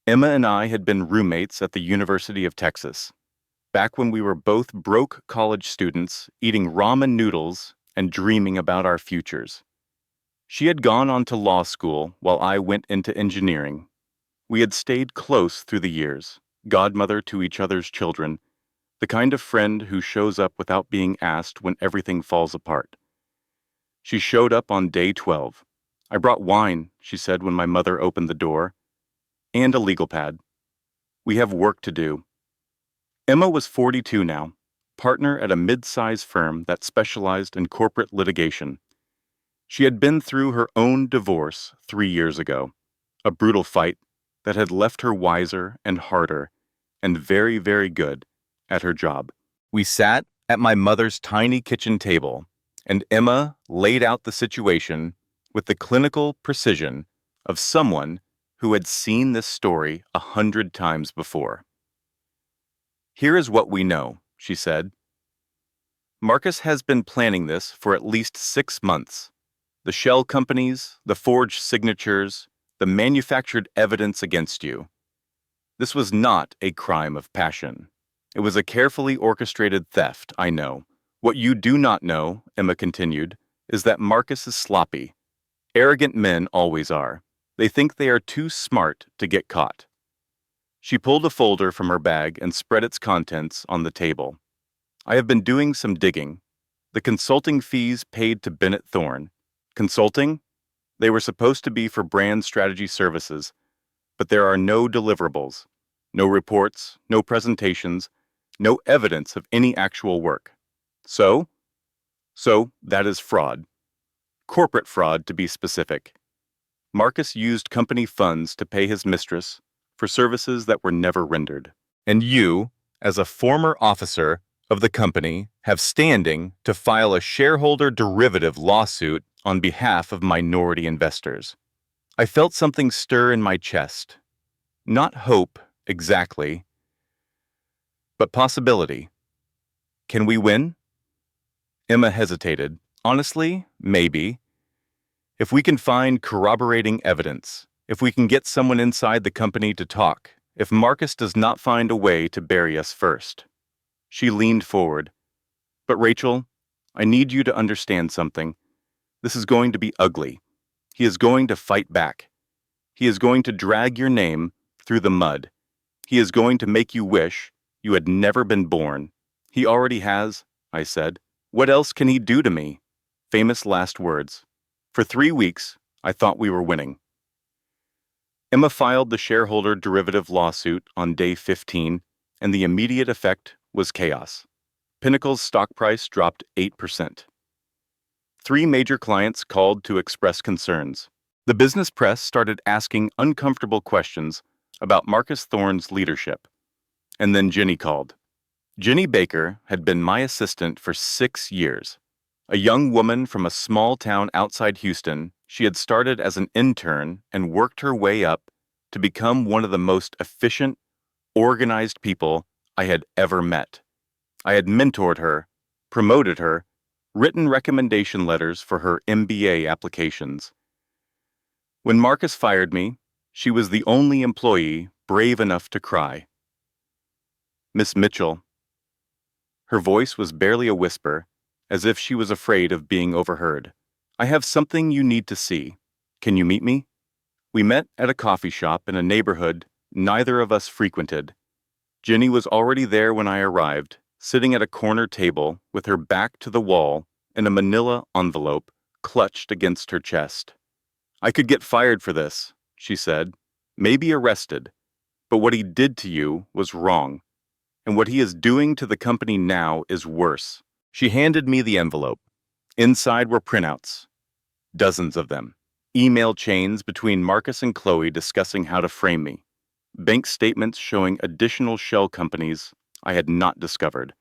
Emma and I had been roommates at the University of Texas, back when we were both broke college students eating ramen noodles and dreaming about our futures. She had gone on to law school while I went into engineering. We had stayed close through the years, godmother to each other's children, the kind of friend who shows up without being asked when everything falls apart. She showed up on day 12. I brought wine, she said when my mother opened the door, and a legal pad. We have work to do. Emma was 42 now, partner at a mid-size firm that specialized in corporate litigation. She had been through her own divorce 3 years ago, a brutal fight that had left her wiser and harder and very, very good at her job. We sat at my mother's tiny kitchen table, and Emma laid out the situation with the clinical precision of someone who had seen this story 100 times before. Here is what we know, she said. Marcus has been planning this for at least 6 months. The shell companies, the forged signatures, the manufactured evidence against you. This was not a crime of passion. It was a carefully orchestrated theft, I know. What you do not know, Emma continued, is that Marcus is sloppy. Arrogant men always are. They think they are too smart to get caught. She pulled a folder from her bag and spread its contents on the table. I have been doing some digging. The consulting fees paid to Bennett Thorne. Consulting? They were supposed to be for brand strategy services, but there are no deliverables, no reports, no presentations, no evidence of any actual work. So that is fraud. Corporate fraud, to be specific. Marcus used company funds to pay his mistress for services that were never rendered. And you, as a former officer of the company, have standing to file a shareholder derivative lawsuit on behalf of minority investors. I felt something stir in my chest. Not hope, exactly, but possibility. Can we win? Emma hesitated. Honestly, maybe. If we can find corroborating evidence, if we can get someone inside the company to talk, if Marcus does not find a way to bury us first. She leaned forward. But Rachel, I need you to understand something. This is going to be ugly. He is going to fight back. He is going to drag your name through the mud. He is going to make you wish you had never been born. He already has, I said. What else can he do to me? Famous last words. For 3 weeks, I thought we were winning. Emma filed the shareholder derivative lawsuit on day 15, and the immediate effect was chaos. Pinnacle's stock price dropped 8%. 3 major clients called to express concerns. The business press started asking uncomfortable questions about Marcus Thorne's leadership. And then Jenny called. Jenny Baker had been my assistant for 6 years. A young woman from a small town outside Houston, she had started as an intern and worked her way up to become one of the most efficient, organized people I had ever met. I had mentored her, promoted her, written recommendation letters for her MBA applications. When Marcus fired me, she was the only employee brave enough to cry. Miss Mitchell. Her voice was barely a whisper, as if she was afraid of being overheard. I have something you need to see. Can you meet me? We met at a coffee shop in a neighborhood neither of us frequented. Jenny was already there when I arrived, sitting at a corner table with her back to the wall and a manila envelope clutched against her chest. I could get fired for this, she said, maybe arrested, but what he did to you was wrong, and what he is doing to the company now is worse. She handed me the envelope. Inside were printouts, dozens of them, email chains between Marcus and Chloe discussing how to frame me, bank statements showing additional shell companies I had not discovered,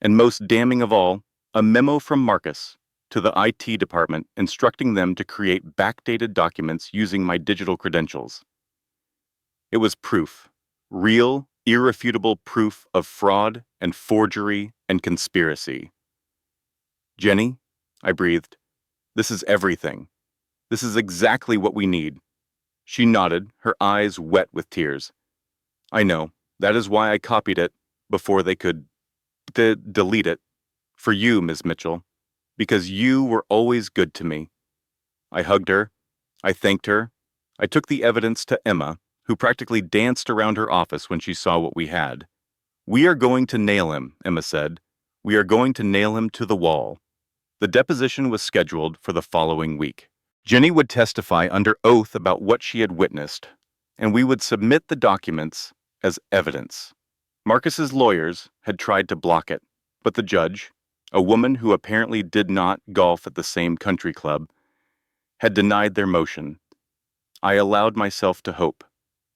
and most damning of all, a memo from Marcus to the IT department instructing them to create backdated documents using my digital credentials. It was proof, real, irrefutable proof of fraud and forgery and conspiracy. Jenny, I breathed, this is everything. This is exactly what we need. She nodded, her eyes wet with tears. I know, that is why I copied it before they could delete it. For you, Ms. Mitchell, because you were always good to me. I hugged her. I thanked her. I took the evidence to Emma, who practically danced around her office when she saw what we had. We are going to nail him, Emma said. We are going to nail him to the wall. The deposition was scheduled for the following week. Jenny would testify under oath about what she had witnessed, and we would submit the documents as evidence. Marcus's lawyers had tried to block it, but the judge, a woman who apparently did not golf at the same country club, had denied their motion. I allowed myself to hope.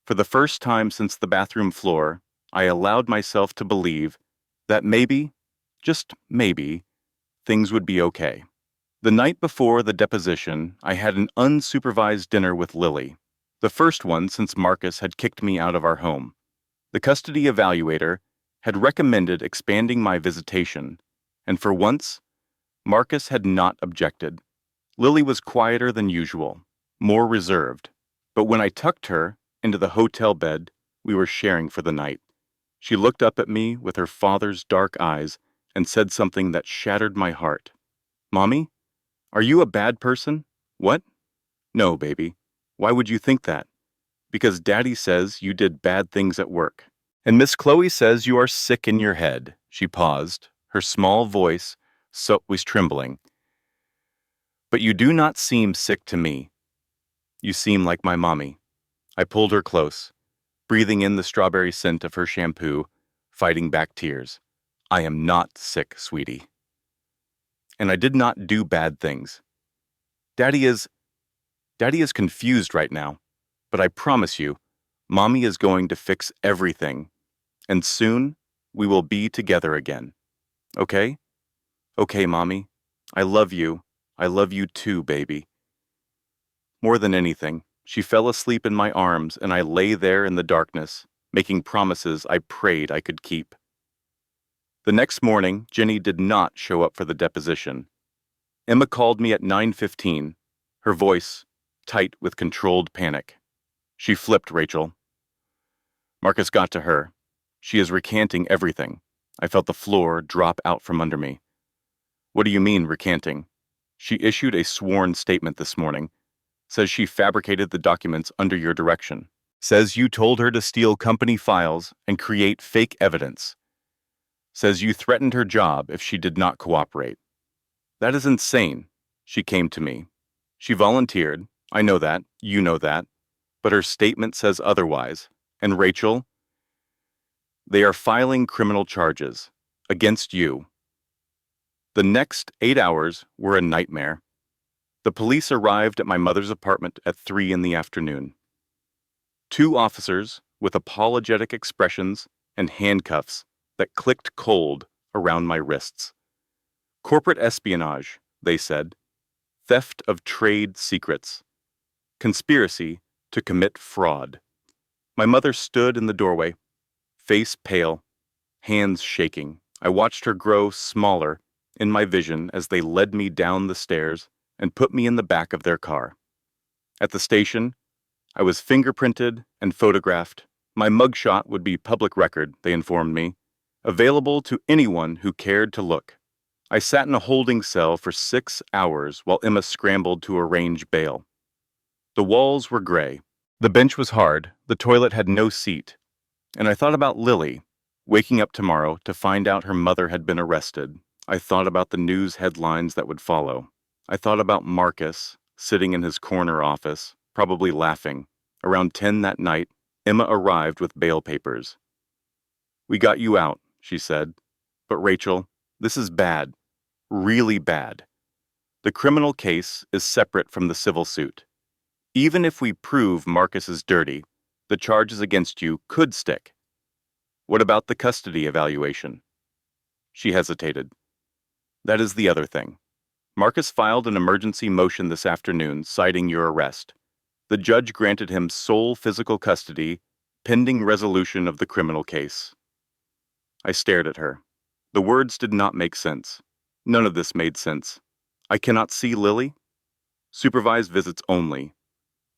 For the first time since the bathroom floor, I allowed myself to believe that maybe, just maybe, things would be okay. The night before the deposition, I had an unsupervised dinner with Lily, the first one since Marcus had kicked me out of our home. The custody evaluator had recommended expanding my visitation, and for once, Marcus had not objected. Lily was quieter than usual, more reserved, but when I tucked her into the hotel bed we were sharing for the night, she looked up at me with her father's dark eyes and said something that shattered my heart. Mommy, Are you a bad person? What? No, baby. Why would you think that? Because Daddy says you did bad things at work. And Miss Chloe says you are sick in your head. She paused. Her small voice was trembling. But you do not seem sick to me. You seem like my mommy. I pulled her close, breathing in the strawberry scent of her shampoo, fighting back tears. I am not sick, sweetie. And I did not do bad things. Daddy is confused right now. But I promise you, Mommy is going to fix everything. And soon, we will be together again. Okay? Okay, Mommy. I love you. I love you too, baby. More than anything, she fell asleep in my arms and I lay there in the darkness, making promises I prayed I could keep. The next morning, Jenny did not show up for the deposition. Emma called me at 9:15, her voice tight with controlled panic. She flipped Rachel. Marcus got to her. She is recanting everything. I felt the floor drop out from under me. What do you mean, recanting? She issued a sworn statement this morning. Says she fabricated the documents under your direction. Says you told her to steal company files and create fake evidence. Says you threatened her job if she did not cooperate. That is insane. She came to me. She volunteered. I know that. You know that. But her statement says otherwise. And Rachel, they are filing criminal charges against you. The next 8 hours were a nightmare. The police arrived at my mother's apartment at 3 in the afternoon. 2 officers with apologetic expressions and handcuffs that clicked cold around my wrists. Corporate espionage, they said. Theft of trade secrets. Conspiracy to commit fraud. My mother stood in the doorway, face pale, hands shaking. I watched her grow smaller in my vision as they led me down the stairs and put me in the back of their car. At the station, I was fingerprinted and photographed. My mugshot would be public record, they informed me, available to anyone who cared to look. I sat in a holding cell for 6 hours while Emma scrambled to arrange bail. The walls were gray. The bench was hard. The toilet had no seat. And I thought about Lily, waking up tomorrow to find out her mother had been arrested. I thought about the news headlines that would follow. I thought about Marcus, sitting in his corner office, probably laughing. Around 10 that night, Emma arrived with bail papers. We got you out, she said. But Rachel, this is bad. Really bad. The criminal case is separate from the civil suit. Even if we prove Marcus is dirty, the charges against you could stick. What about the custody evaluation? She hesitated. That is the other thing. Marcus filed an emergency motion this afternoon citing your arrest. The judge granted him sole physical custody pending resolution of the criminal case. I stared at her. The words did not make sense. None of this made sense. I cannot see Lily? Supervised visits only.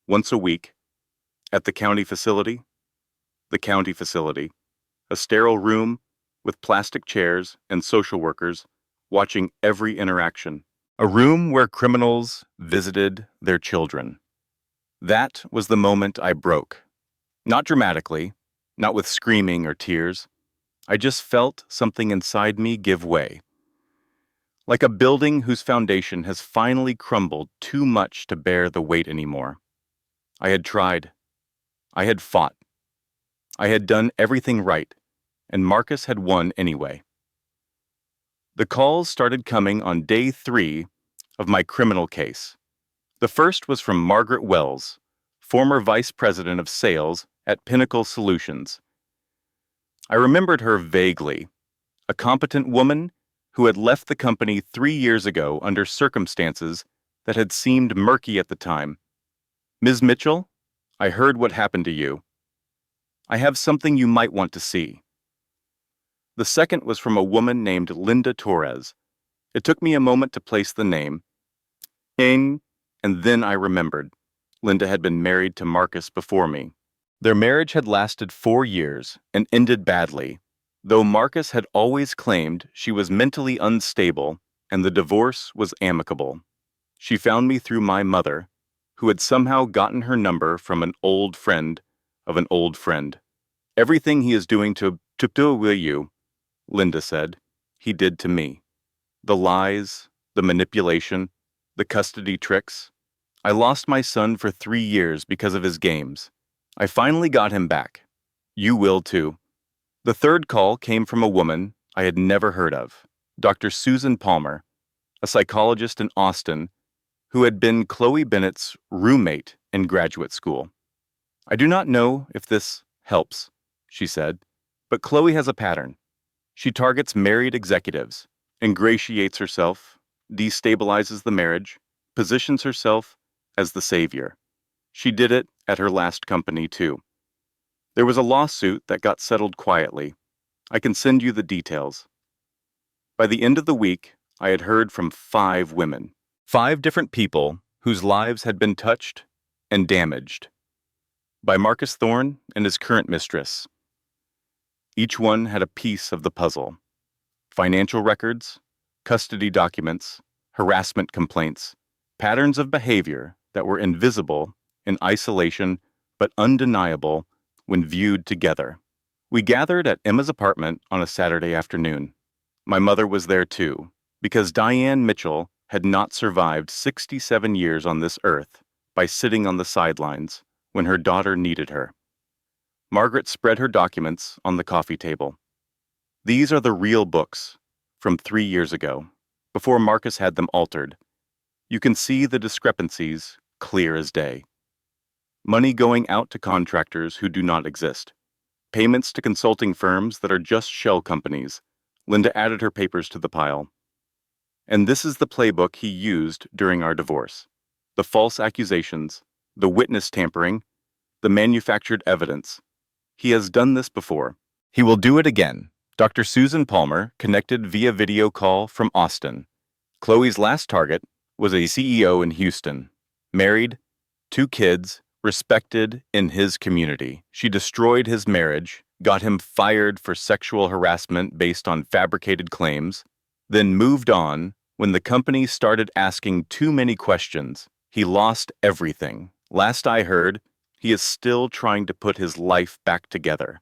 Once a week. At the county facility? The county facility. A sterile room with plastic chairs and social workers watching every interaction. A room where criminals visited their children. That was the moment I broke. Not dramatically, not with screaming or tears. I just felt something inside me give way. Like a building whose foundation has finally crumbled too much to bear the weight anymore. I had tried. I had fought. I had done everything right, and Marcus had won anyway. The calls started coming on day 3 of my criminal case. The first was from Margaret Wells, former vice president of sales at Pinnacle Solutions. I remembered her vaguely, a competent woman who had left the company 3 years ago under circumstances that had seemed murky at the time. Ms. Mitchell, I heard what happened to you. I have something you might want to see. The second was from a woman named Linda Torres. It took me a moment to place the name. And then I remembered. Linda had been married to Marcus before me. Their marriage had lasted 4 years and ended badly, though Marcus had always claimed she was mentally unstable and the divorce was amicable. She found me through my mother, who had somehow gotten her number from an old friend of an old friend. Everything he is doing to you, Linda said, he did to me. The lies, the manipulation, the custody tricks. I lost my son for 3 years because of his games. I finally got him back. You will too. The third call came from a woman I had never heard of, Dr. Susan Palmer, a psychologist in Austin who had been Chloe Bennett's roommate in graduate school. I do not know if this helps, she said, but Chloe has a pattern. She targets married executives, ingratiates herself, destabilizes the marriage, positions herself as the savior. She did it at her last company, too. There was a lawsuit that got settled quietly. I can send you the details. By the end of the week, I had heard from 5 women, 5 different people whose lives had been touched and damaged by Marcus Thorne and his current mistress. Each one had a piece of the puzzle. Financial records, custody documents, harassment complaints, patterns of behavior that were invisible in isolation but undeniable when viewed together. We gathered at Emma's apartment on a Saturday afternoon. My mother was there too, because Diane Mitchell had not survived 67 years on this earth by sitting on the sidelines when her daughter needed her. Margaret spread her documents on the coffee table. These are the real books from 3 years ago, before Marcus had them altered. You can see the discrepancies clear as day. Money going out to contractors who do not exist. Payments to consulting firms that are just shell companies. Linda added her papers to the pile. And this is the playbook he used during our divorce. The false accusations, the witness tampering, the manufactured evidence. He has done this before. He will do it again. Dr. Susan Palmer connected via video call from Austin. Chloe's last target was a CEO in Houston. Married, 2 kids, respected in his community. She destroyed his marriage, got him fired for sexual harassment based on fabricated claims, then moved on when the company started asking too many questions. He lost everything. Last I heard, he is still trying to put his life back together.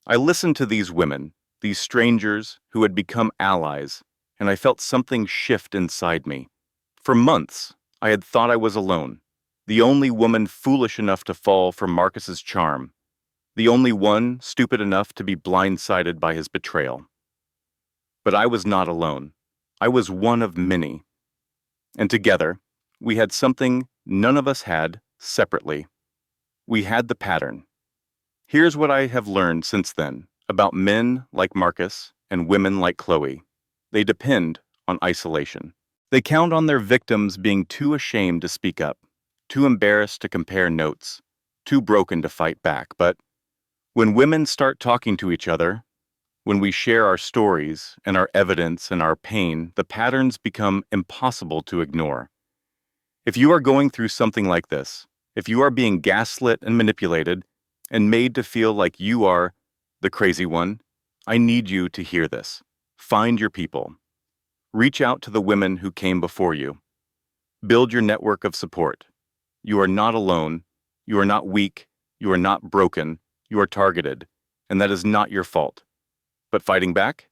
I listened to these women, these strangers who had become allies, and I felt something shift inside me. For months, I had thought I was alone, the only woman foolish enough to fall for Marcus's charm, the only one stupid enough to be blindsided by his betrayal. But I was not alone. I was one of many. And together, we had something none of us had separately. We had the pattern. Here's what I have learned since then about men like Marcus and women like Chloe. They depend on isolation. They count on their victims being too ashamed to speak up, too embarrassed to compare notes, too broken to fight back. But when women start talking to each other, when we share our stories and our evidence and our pain, the patterns become impossible to ignore. If you are going through something like this, if you are being gaslit and manipulated and made to feel like you are the crazy one, I need you to hear this. Find your people. Reach out to the women who came before you. Build your network of support. You are not alone. You are not weak. You are not broken. You are targeted, and that is not your fault. But fighting back?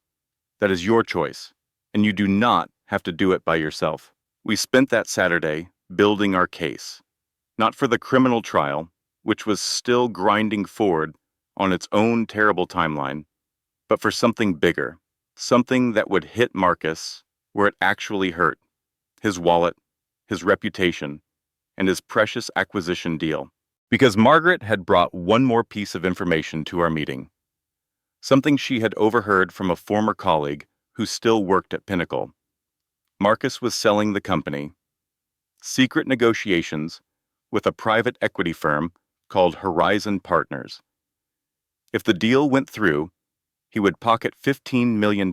That is your choice, and you do not have to do it by yourself. We spent that Saturday building our case, not for the criminal trial, which was still grinding forward on its own terrible timeline, but for something bigger, something that would hit Marcus where it actually hurt, his wallet, his reputation, and his precious acquisition deal. Because Margaret had brought one more piece of information to our meeting, something she had overheard from a former colleague who still worked at Pinnacle. Marcus was selling the company. Secret negotiations with a private equity firm called Horizon Partners. If the deal went through, he would pocket $15 million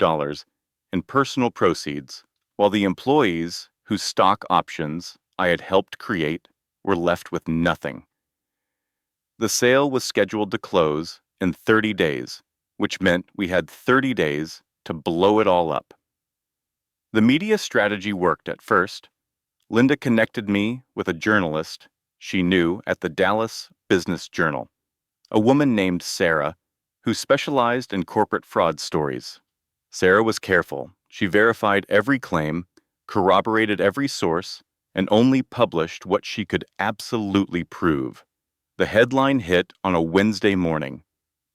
in personal proceeds, while the employees whose stock options I had helped create were left with nothing. The sale was scheduled to close in 30 days, which meant we had 30 days to blow it all up. The media strategy worked at first. Linda connected me with a journalist she knew at the Dallas Business Journal, a woman named Sarah, who specialized in corporate fraud stories. Sarah was careful. She verified every claim, corroborated every source, and only published what she could absolutely prove. The headline hit on a Wednesday morning: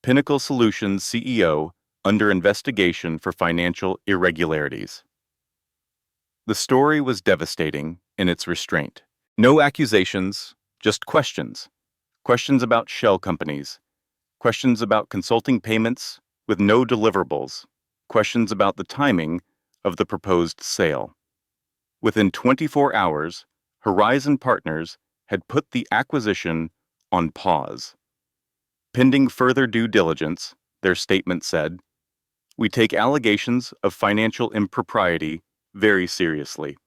Pinnacle Solutions CEO under investigation for financial irregularities. The story was devastating in its restraint. No accusations, just questions. Questions about shell companies, questions about consulting payments with no deliverables, questions about the timing of the proposed sale. Within 24 hours, Horizon Partners had put the acquisition on pause. Pending further due diligence, their statement said, "We take allegations of financial impropriety very seriously."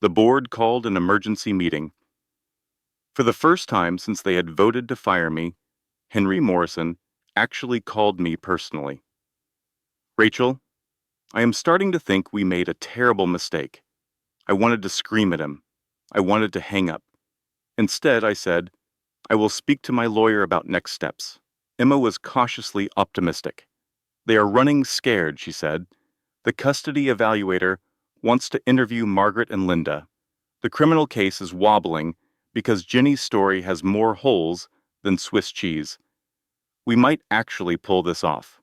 The board called an emergency meeting. For the first time since they had voted to fire me, Henry Morrison actually called me personally. "Rachel, I am starting to think we made a terrible mistake." I wanted to scream at him. I wanted to hang up. Instead, I said, "I will speak to my lawyer about next steps." Emma was cautiously optimistic. "They are running scared," she said. "The custody evaluator wants to interview Margaret and Linda. The criminal case is wobbling because Jenny's story has more holes than Swiss cheese. We might actually pull this off."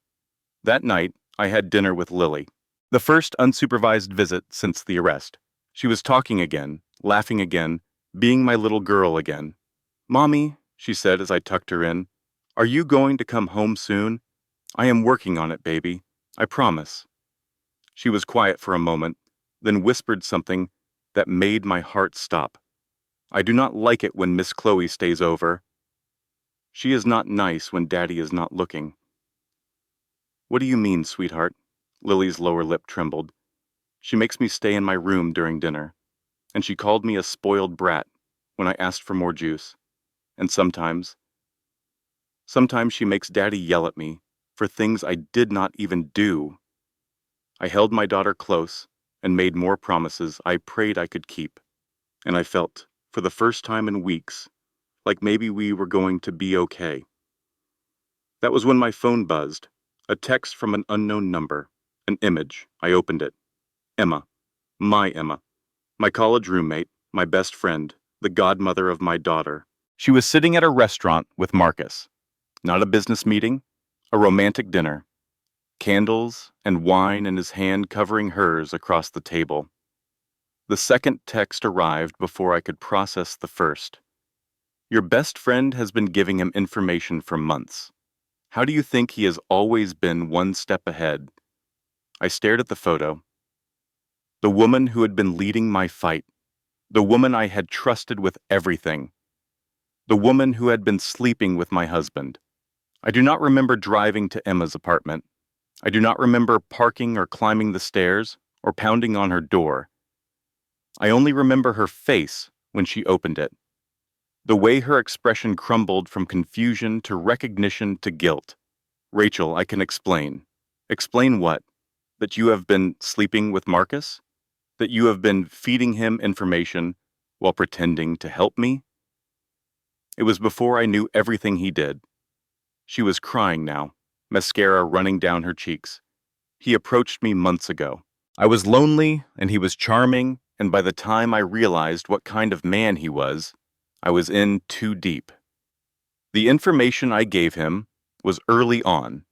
That night, I had dinner with Lily. The first unsupervised visit since the arrest. She was talking again, laughing again, being my little girl again. "Mommy," she said as I tucked her in, "are you going to come home soon? I am working on it, baby. I promise." She was quiet for a moment, then whispered something that made my heart stop. "I do not like it when Miss Chloe stays over. She is not nice when Daddy is not looking." "What do you mean, sweetheart?" Lily's lower lip trembled. "She makes me stay in my room during dinner, and she called me a spoiled brat when I asked for more juice. And sometimes she makes Daddy yell at me for things I did not even do." I held my daughter close and made more promises I prayed I could keep. And I felt, for the first time in weeks, like maybe we were going to be okay. That was when my phone buzzed, a text from an unknown number, an image. I opened it. Emma. My Emma. My college roommate, my best friend, the godmother of my daughter. She was sitting at a restaurant with Marcus. Not a business meeting, a romantic dinner. Candles and wine in his hand covering hers across the table. The second text arrived before I could process the first. "Your best friend has been giving him information for months. How do you think he has always been one step ahead?" I stared at the photo. The woman who had been leading my fight. The woman I had trusted with everything. The woman who had been sleeping with my husband. I do not remember driving to Emma's apartment. I do not remember parking or climbing the stairs or pounding on her door. I only remember her face when she opened it. The way her expression crumbled from confusion to recognition to guilt. "Rachel, I can explain." "Explain what? That you have been sleeping with Marcus? That you have been feeding him information while pretending to help me?" It was before I knew everything he did. She was crying now, mascara running down her cheeks. He approached me months ago. I was lonely and he was charming, and by the time I realized what kind of man he was, I was in too deep. The information I gave him was early on.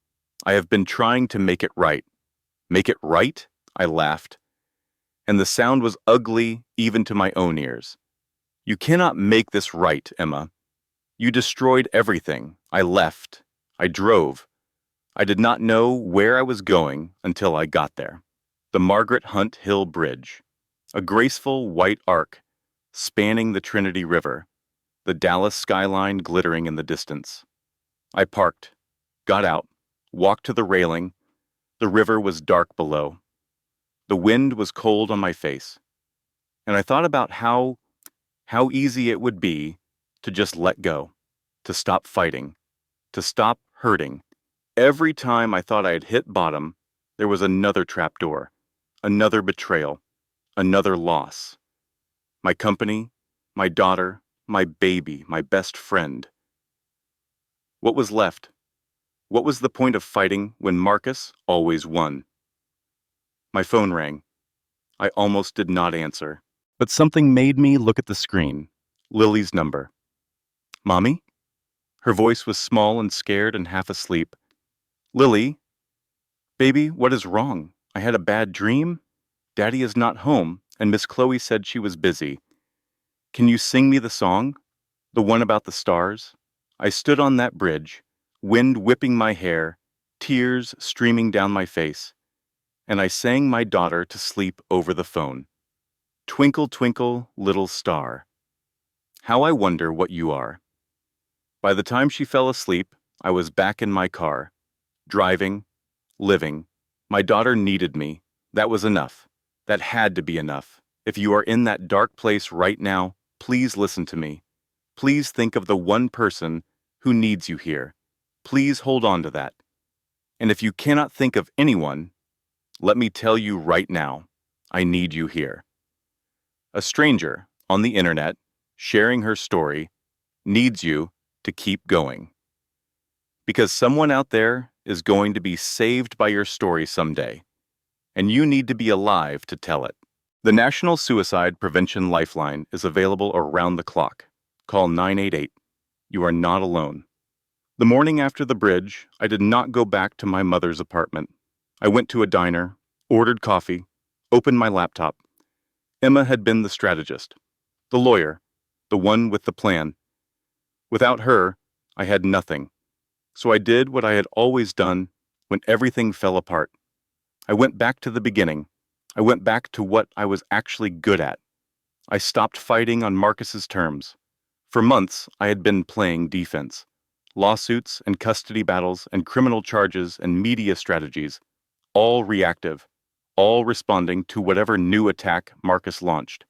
I have been trying to make it right. Make it right? I laughed. And the sound was ugly even to my own ears. "You cannot make this right, Emma. You destroyed everything. I left. I drove. I did not know where I was going until I got there." The Margaret Hunt Hill Bridge, a graceful white arc spanning the Trinity River, the Dallas skyline glittering in the distance. I parked, got out, walked to the railing. The river was dark below. The wind was cold on my face. And I thought about how easy it would be to just let go, to stop fighting, to stop hurting. Every time I thought I had hit bottom, there was another trapdoor, another betrayal, another loss. my company, my daughter, my baby, my best friend. What was left? What was the point of fighting when Marcus always won? My phone rang. I almost did not answer. But something made me look at the screen. Lily's number. Mommy? Her voice was small and scared and half asleep. Lily? Baby, what is wrong? I had a bad dream? Daddy is not home, and Miss Chloe said she was busy. Can you sing me the song? The one about the stars? I stood on that bridge, wind whipping my hair, tears streaming down my face, and I sang my daughter to sleep over the phone. Twinkle, twinkle, little star. How I wonder what you are. By the time she fell asleep, I was back in my car, driving, living. My daughter needed me. That was enough. That had to be enough. If you are in that dark place right now, please listen to me. Please think of the one person who needs you here. Please hold on to that. And if you cannot think of anyone, let me tell you right now, I need you here. A stranger on the internet, sharing her story, needs you to keep going. Because someone out there is going to be saved by your story someday, and you need to be alive to tell it. The National Suicide Prevention Lifeline is available around the clock. Call 988. You are not alone. The morning after the bridge, I did not go back to my mother's apartment. I went to a diner, ordered coffee, opened my laptop. Emma had been the strategist, the lawyer, the one with the plan. Without her, I had nothing. So I did what I had always done when everything fell apart. I went back to the beginning. I went back to what I was actually good at. I stopped fighting on Marcus's terms. For months, I had been playing defense. Lawsuits and custody battles and criminal charges and media strategies, all reactive, all responding to whatever new attack Marcus launched.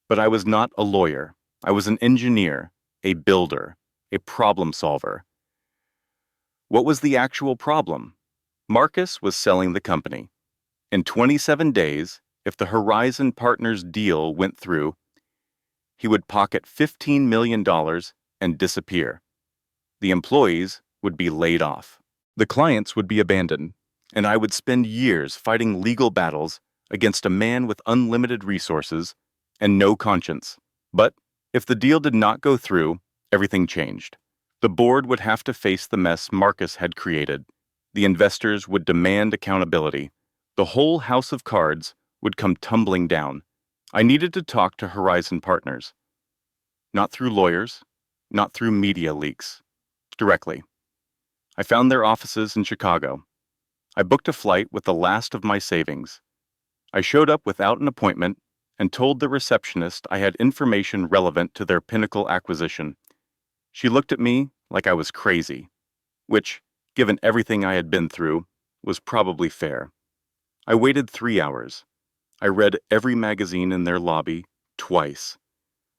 But I was not a lawyer. I was an engineer, a builder, a problem solver. What was the actual problem? Marcus was selling the company. In 27 days, if the Horizon Partners deal went through, he would pocket $15 million and disappear. The employees would be laid off. The clients would be abandoned, and I would spend years fighting legal battles against a man with unlimited resources and no conscience. But if the deal did not go through, everything changed. The board would have to face the mess Marcus had created. The investors would demand accountability. The whole house of cards would come tumbling down. I needed to talk to Horizon Partners. Not through lawyers, not through media leaks. Directly. I found their offices in Chicago. I booked a flight with the last of my savings. I showed up without an appointment and told the receptionist I had information relevant to their Pinnacle acquisition. She looked at me like I was crazy, which, given everything I had been through, was probably fair. I waited 3 hours. I read every magazine in their lobby twice.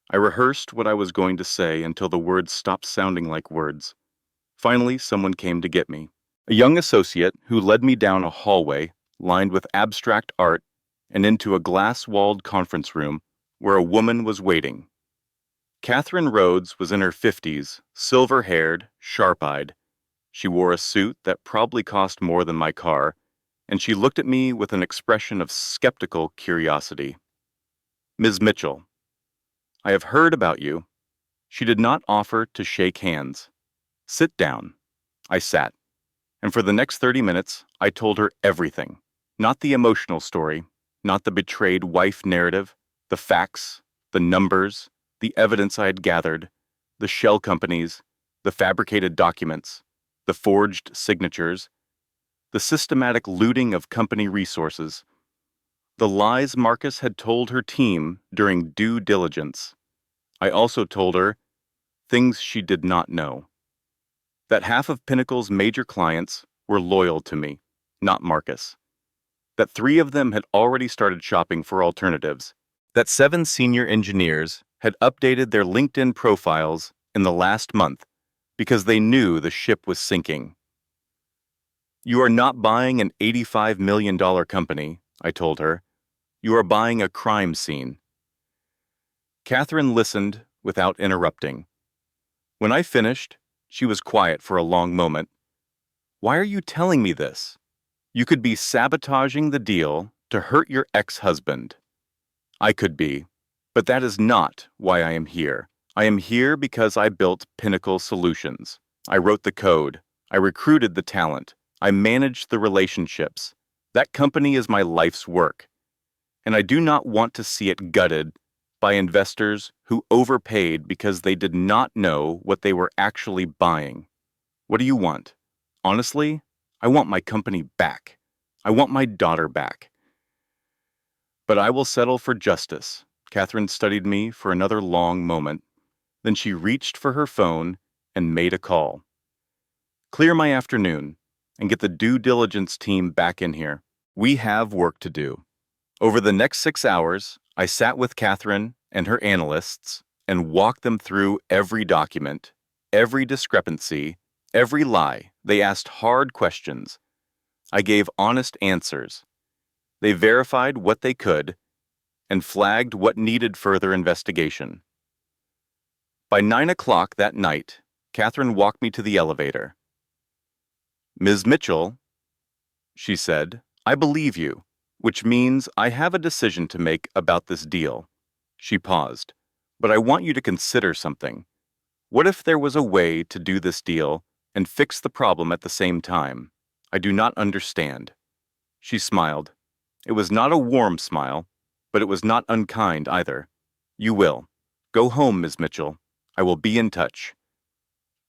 I rehearsed what I was going to say until the words stopped sounding like words. Finally, someone came to get me. A young associate who led me down a hallway lined with abstract art and into a glass-walled conference room where a woman was waiting. Catherine Rhodes was in her 50s, silver-haired, sharp-eyed. She wore a suit that probably cost more than my car, and she looked at me with an expression of skeptical curiosity. Ms. Mitchell, I have heard about you. She did not offer to shake hands. Sit down. I sat, and for the next 30 minutes, I told her everything. Not the emotional story, not the betrayed wife narrative, the facts, the numbers, the evidence I had gathered, the shell companies, the fabricated documents, the forged signatures, the systematic looting of company resources, the lies Marcus had told her team during due diligence. I also told her things she did not know. That half of Pinnacle's major clients were loyal to me, not Marcus. That 3 of them had already started shopping for alternatives. That 7 senior engineers had updated their LinkedIn profiles in the last month because they knew the ship was sinking. You are not buying an $85 million company, I told her. You are buying a crime scene. Catherine listened without interrupting. When I finished, she was quiet for a long moment. Why are you telling me this? You could be sabotaging the deal to hurt your ex-husband. I could be, but that is not why I am here. I am here because I built Pinnacle Solutions. I wrote the code. I recruited the talent. I managed the relationships. That company is my life's work, and I do not want to see it gutted by investors who overpaid because they did not know what they were actually buying. What do you want? Honestly, I want my company back. I want my daughter back. But I will settle for justice. Catherine studied me for another long moment. Then she reached for her phone and made a call. Clear my afternoon and get the due diligence team back in here. We have work to do. Over the next 6 hours, I sat with Catherine and her analysts and walked them through every document, every discrepancy, every lie. They asked hard questions. I gave honest answers. They verified what they could and flagged what needed further investigation. By 9 o'clock that night, Catherine walked me to the elevator. "Ms. Mitchell," she said, "I believe you, which means I have a decision to make about this deal." She paused. "But I want you to consider something. What if there was a way to do this deal and fix the problem at the same time? I do not understand." She smiled. It was not a warm smile, but it was not unkind either. "You will. Go home, Ms. Mitchell. I will be in touch."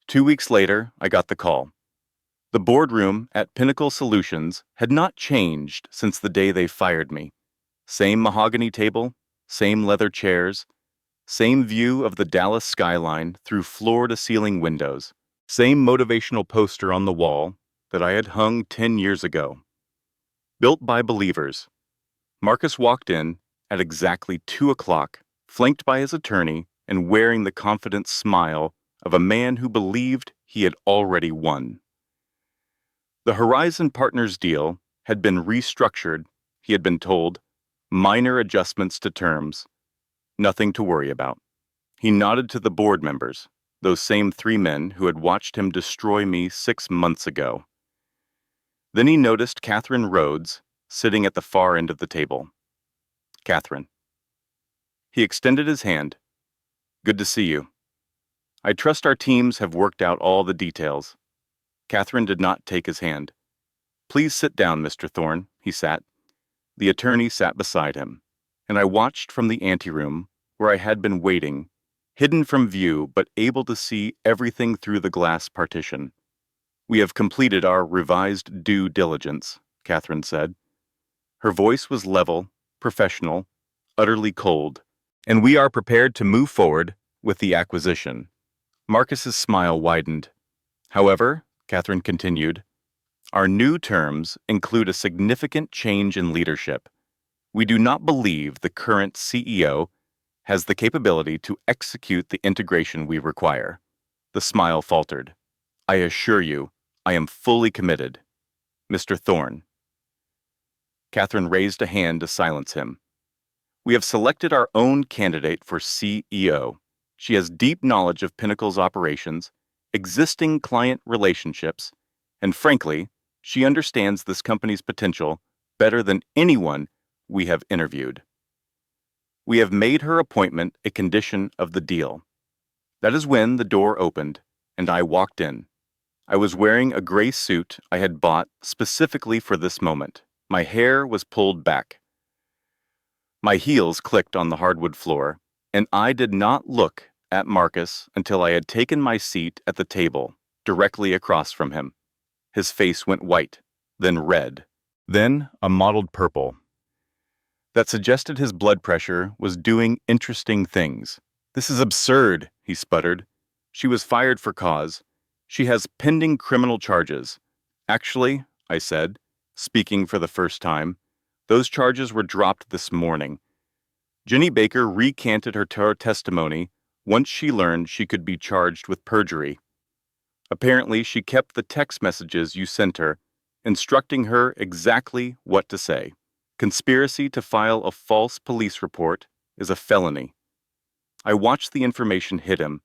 2 weeks later, I got the call. The boardroom at Pinnacle Solutions had not changed since the day they fired me. Same mahogany table, same leather chairs, same view of the Dallas skyline through floor-to-ceiling windows, same motivational poster on the wall that I had hung 10 years ago. Built by believers. Marcus walked in at exactly 2 o'clock, flanked by his attorney and wearing the confident smile of a man who believed he had already won. The Horizon Partners deal had been restructured, he had been told, minor adjustments to terms, nothing to worry about. He nodded to the board members, those same 3 men who had watched him destroy me 6 months ago. Then he noticed Catherine Rhodes sitting at the far end of the table. "Catherine." He extended his hand. "Good to see you. I trust our teams have worked out all the details." Catherine did not take his hand. "Please sit down, Mr. Thorne." He sat. The attorney sat beside him, and I watched from the anteroom where I had been waiting, hidden from view but able to see everything through the glass partition. "We have completed our revised due diligence," Catherine said. Her voice was level, professional, utterly cold, "and we are prepared to move forward with the acquisition." Marcus's smile widened. "However," Catherine continued, "our new terms include a significant change in leadership. We do not believe the current CEO has the capability to execute the integration we require." The smile faltered. "I assure you, I am fully committed. Mr. Thorne." Catherine raised a hand to silence him. "We have selected our own candidate for CEO. She has deep knowledge of Pinnacle's operations, existing client relationships, and frankly, she understands this company's potential better than anyone we have interviewed. We have made her appointment a condition of the deal." That is when the door opened, and I walked in. I was wearing a gray suit I had bought specifically for this moment. My hair was pulled back. My heels clicked on the hardwood floor, and I did not look at Marcus until I had taken my seat at the table, directly across from him. His face went white, then red, then a mottled purple. That suggested his blood pressure was doing interesting things. "This is absurd," he sputtered. "She was fired for cause. She has pending criminal charges." "Actually," I said, speaking for the first time, "those charges were dropped this morning. Jenny Baker recanted her testimony once she learned she could be charged with perjury. Apparently, she kept the text messages you sent her, instructing her exactly what to say. Conspiracy to file a false police report is a felony." I watched the information hit him,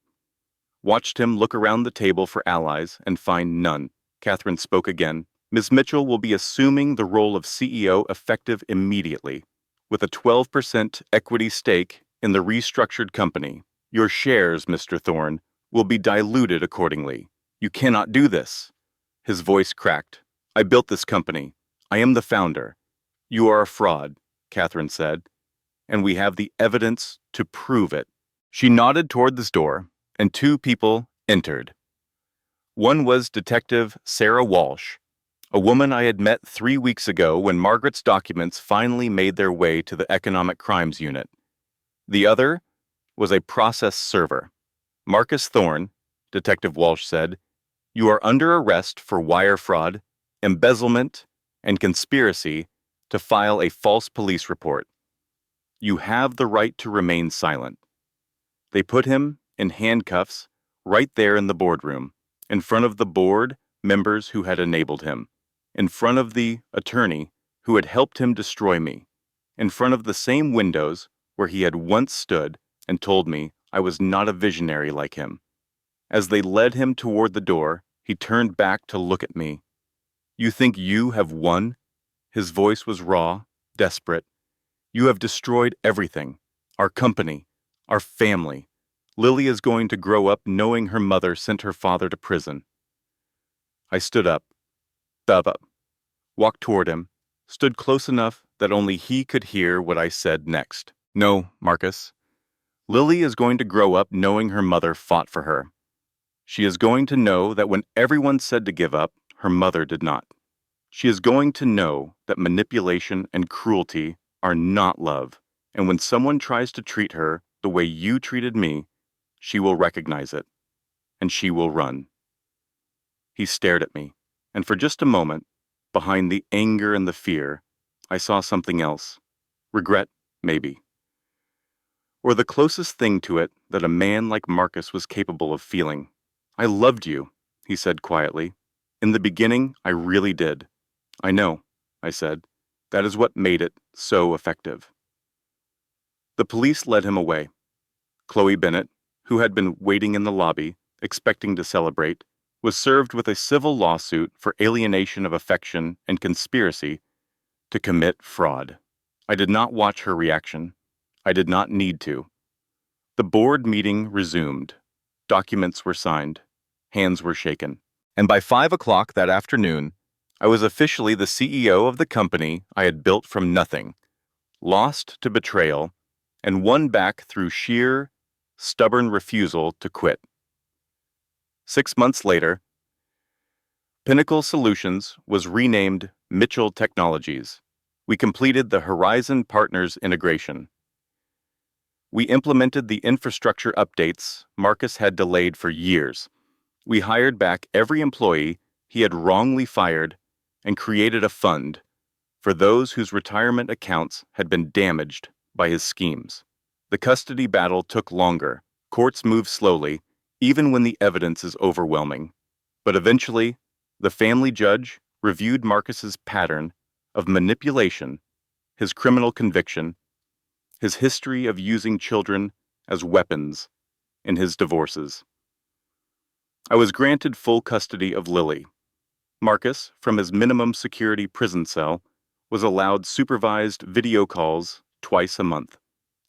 watched him look around the table for allies and find none. Catherine spoke again. Ms. Mitchell will be assuming the role of CEO effective immediately, with a 12% equity stake in the restructured company. Your shares, Mr. Thorne, will be diluted accordingly. You cannot do this. His voice cracked. I built this company. I am the founder. You are a fraud, Catherine said, and we have the evidence to prove it. She nodded toward this door, and two people entered. One was Detective Sarah Walsh, a woman I had met 3 weeks ago when Margaret's documents finally made their way to the Economic Crimes Unit. The other was a process server. Marcus Thorne, Detective Walsh said, you are under arrest for wire fraud, embezzlement, and conspiracy to file a false police report. You have the right to remain silent. They put him in handcuffs right there in the boardroom, in front of the board members who had enabled him, in front of the attorney who had helped him destroy me, in front of the same windows where he had once stood and told me I was not a visionary like him. As they led him toward the door, he turned back to look at me. You think you have won? His voice was raw, desperate. You have destroyed everything. Our company, our family. Lily is going to grow up knowing her mother sent her father to prison. I stood up, walked toward him, stood close enough that only he could hear what I said next. No, Marcus. Lily is going to grow up knowing her mother fought for her. She is going to know that when everyone said to give up, her mother did not. She is going to know that manipulation and cruelty are not love, and when someone tries to treat her the way you treated me, she will recognize it, and she will run. He stared at me, and for just a moment, behind the anger and the fear, I saw something else. Regret, maybe. Or the closest thing to it that a man like Marcus was capable of feeling. I loved you, he said quietly. In the beginning, I really did. I know, I said. That is what made it so effective. The police led him away. Chloe Bennett, who had been waiting in the lobby, expecting to celebrate, was served with a civil lawsuit for alienation of affection and conspiracy to commit fraud. I did not watch her reaction. I did not need to. The board meeting resumed. Documents were signed. Hands were shaken. And by 5 o'clock that afternoon, I was officially the CEO of the company I had built from nothing, lost to betrayal, and won back through sheer, stubborn refusal to quit. 6 months later, Pinnacle Solutions was renamed Mitchell Technologies. We completed the Horizon Partners integration. We implemented the infrastructure updates Marcus had delayed for years. We hired back every employee he had wrongly fired and created a fund for those whose retirement accounts had been damaged by his schemes. The custody battle took longer. Courts move slowly, even when the evidence is overwhelming. But eventually, the family judge reviewed Marcus's pattern of manipulation, his criminal conviction, his history of using children as weapons in his divorces. I was granted full custody of Lily. Marcus, from his minimum security prison cell, was allowed supervised video calls twice a month.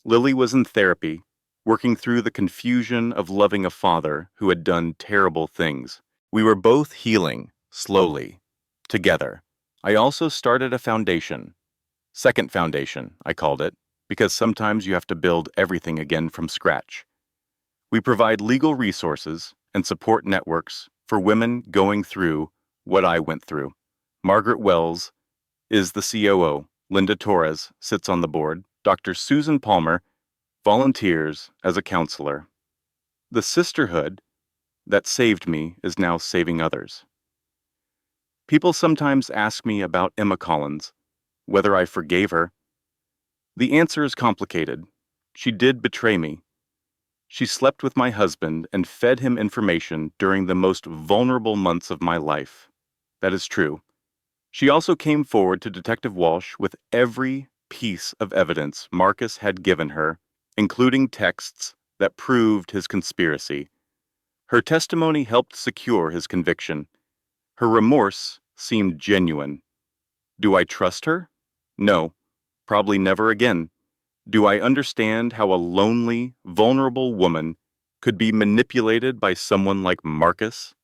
Lily was in therapy, working through the confusion of loving a father who had done terrible things. We were both healing, slowly, together. I also started a foundation. Second foundation, I called it, because sometimes you have to build everything again from scratch. We provide legal resources and support networks for women going through what I went through. Margaret Wells is the COO. Linda Torres sits on the board. Dr. Susan Palmer volunteers as a counselor. The sisterhood that saved me is now saving others. People sometimes ask me about Emma Collins, whether I forgave her. The answer is complicated. She did betray me. She slept with my husband and fed him information during the most vulnerable months of my life. That is true. She also came forward to Detective Walsh with every piece of evidence Marcus had given her, including texts that proved his conspiracy. Her testimony helped secure his conviction. Her remorse seemed genuine. Do I trust her? No, probably never again. Do I understand how a lonely, vulnerable woman could be manipulated by someone like Marcus?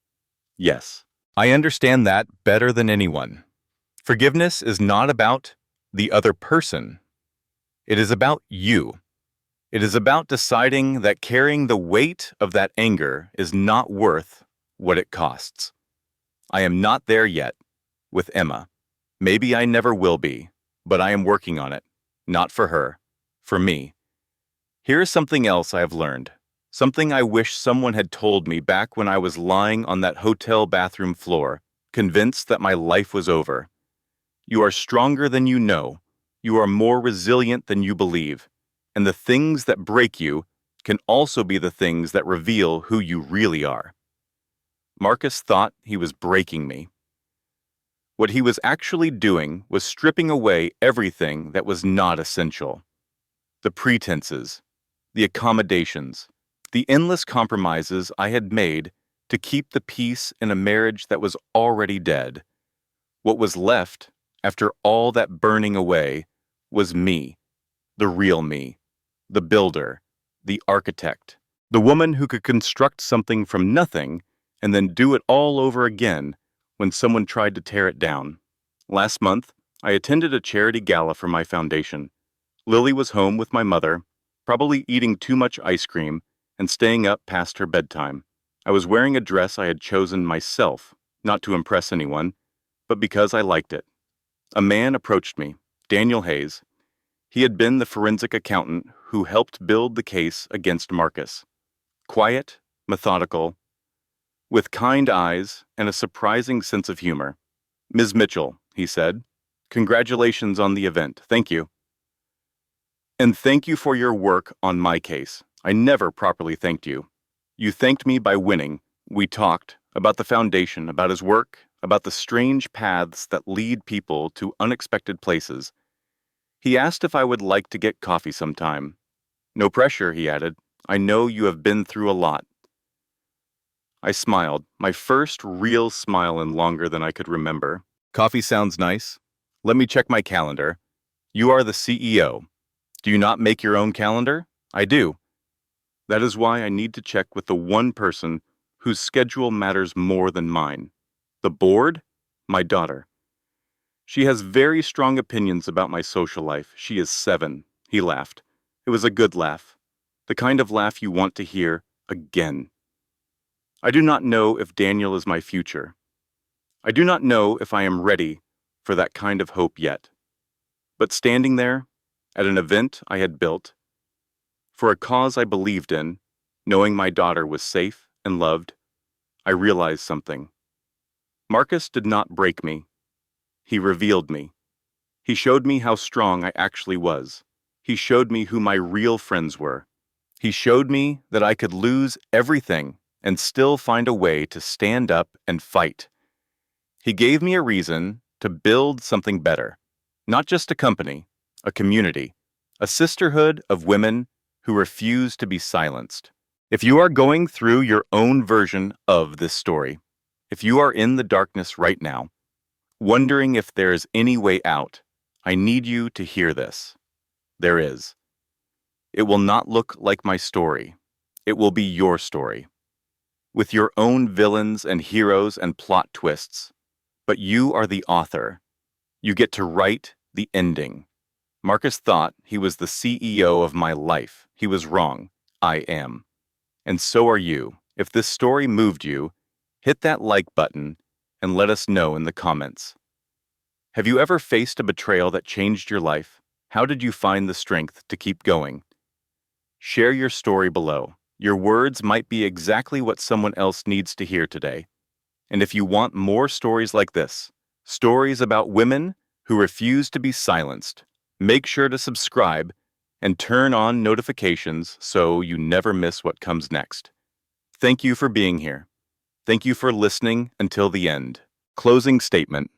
Yes. I understand that better than anyone. Forgiveness is not about the other person. It is about you. It is about deciding that carrying the weight of that anger is not worth what it costs. I am not there yet with Emma. Maybe I never will be, but I am working on it. Not for her, for me. Here is something else I have learned. Something I wish someone had told me back when I was lying on that hotel bathroom floor, convinced that my life was over. You are stronger than you know. You are more resilient than you believe. And the things that break you can also be the things that reveal who you really are. Marcus thought he was breaking me. What he was actually doing was stripping away everything that was not essential. The pretenses, the accommodations, the endless compromises I had made to keep the peace in a marriage that was already dead. What was left, after all that burning away, was me, the real me, the builder, the architect, the woman who could construct something from nothing and then do it all over again when someone tried to tear it down. Last month, I attended a charity gala for my foundation. Lily was home with my mother, probably eating too much ice cream and staying up past her bedtime. I was wearing a dress I had chosen myself, not to impress anyone, but because I liked it. A man approached me, Daniel Hayes. He had been the forensic accountant who helped build the case against Marcus. Quiet, methodical, with kind eyes and a surprising sense of humor. "Ms. Mitchell," he said, "congratulations on the event. Thank you. And thank you for your work on my case. I never properly thanked you. You thanked me by winning. We talked about the foundation, about his work, about the strange paths that lead people to unexpected places. He asked if I would like to get coffee sometime. No pressure," he added. "I know you have been through a lot." I smiled, my first real smile in longer than I could remember. "Coffee sounds nice. Let me check my calendar. You are the CEO. Do you not make your own calendar?" "I do." "That is why I need to check with the one person whose schedule matters more than mine. The board? My daughter. She has very strong opinions about my social life. She is 7. He laughed. It was a good laugh. The kind of laugh you want to hear again. I do not know if Daniel is my future. I do not know if I am ready for that kind of hope yet. But standing there, at an event I had built, for a cause I believed in, knowing my daughter was safe and loved, I realized something. Marcus did not break me. He revealed me. He showed me how strong I actually was. He showed me who my real friends were. He showed me that I could lose everything and still find a way to stand up and fight. He gave me a reason to build something better. Not just a company, a community, a sisterhood of women who refuse to be silenced. If you are going through your own version of this story, if you are in the darkness right now, wondering if there is any way out, I need you to hear this. There is. It will not look like my story. It will be your story, with your own villains and heroes and plot twists. But you are the author. You get to write the ending. Marcus thought he was the CEO of my life. He was wrong. I am. And so are you. If this story moved you, hit that like button and let us know in the comments. Have you ever faced a betrayal that changed your life? How did you find the strength to keep going? Share your story below. Your words might be exactly what someone else needs to hear today. And if you want more stories like this, stories about women who refuse to be silenced, make sure to subscribe and turn on notifications so you never miss what comes next. Thank you for being here. Thank you for listening until the end. Closing statement.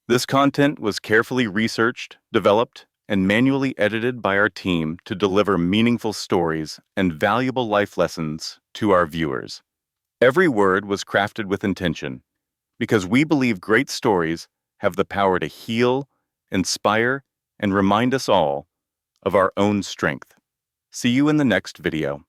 This content was carefully researched, developed, and manually edited by our team to deliver meaningful stories and valuable life lessons to our viewers. Every word was crafted with intention, because we believe great stories have the power to heal, inspire, and remind us all of our own strength. See you in the next video.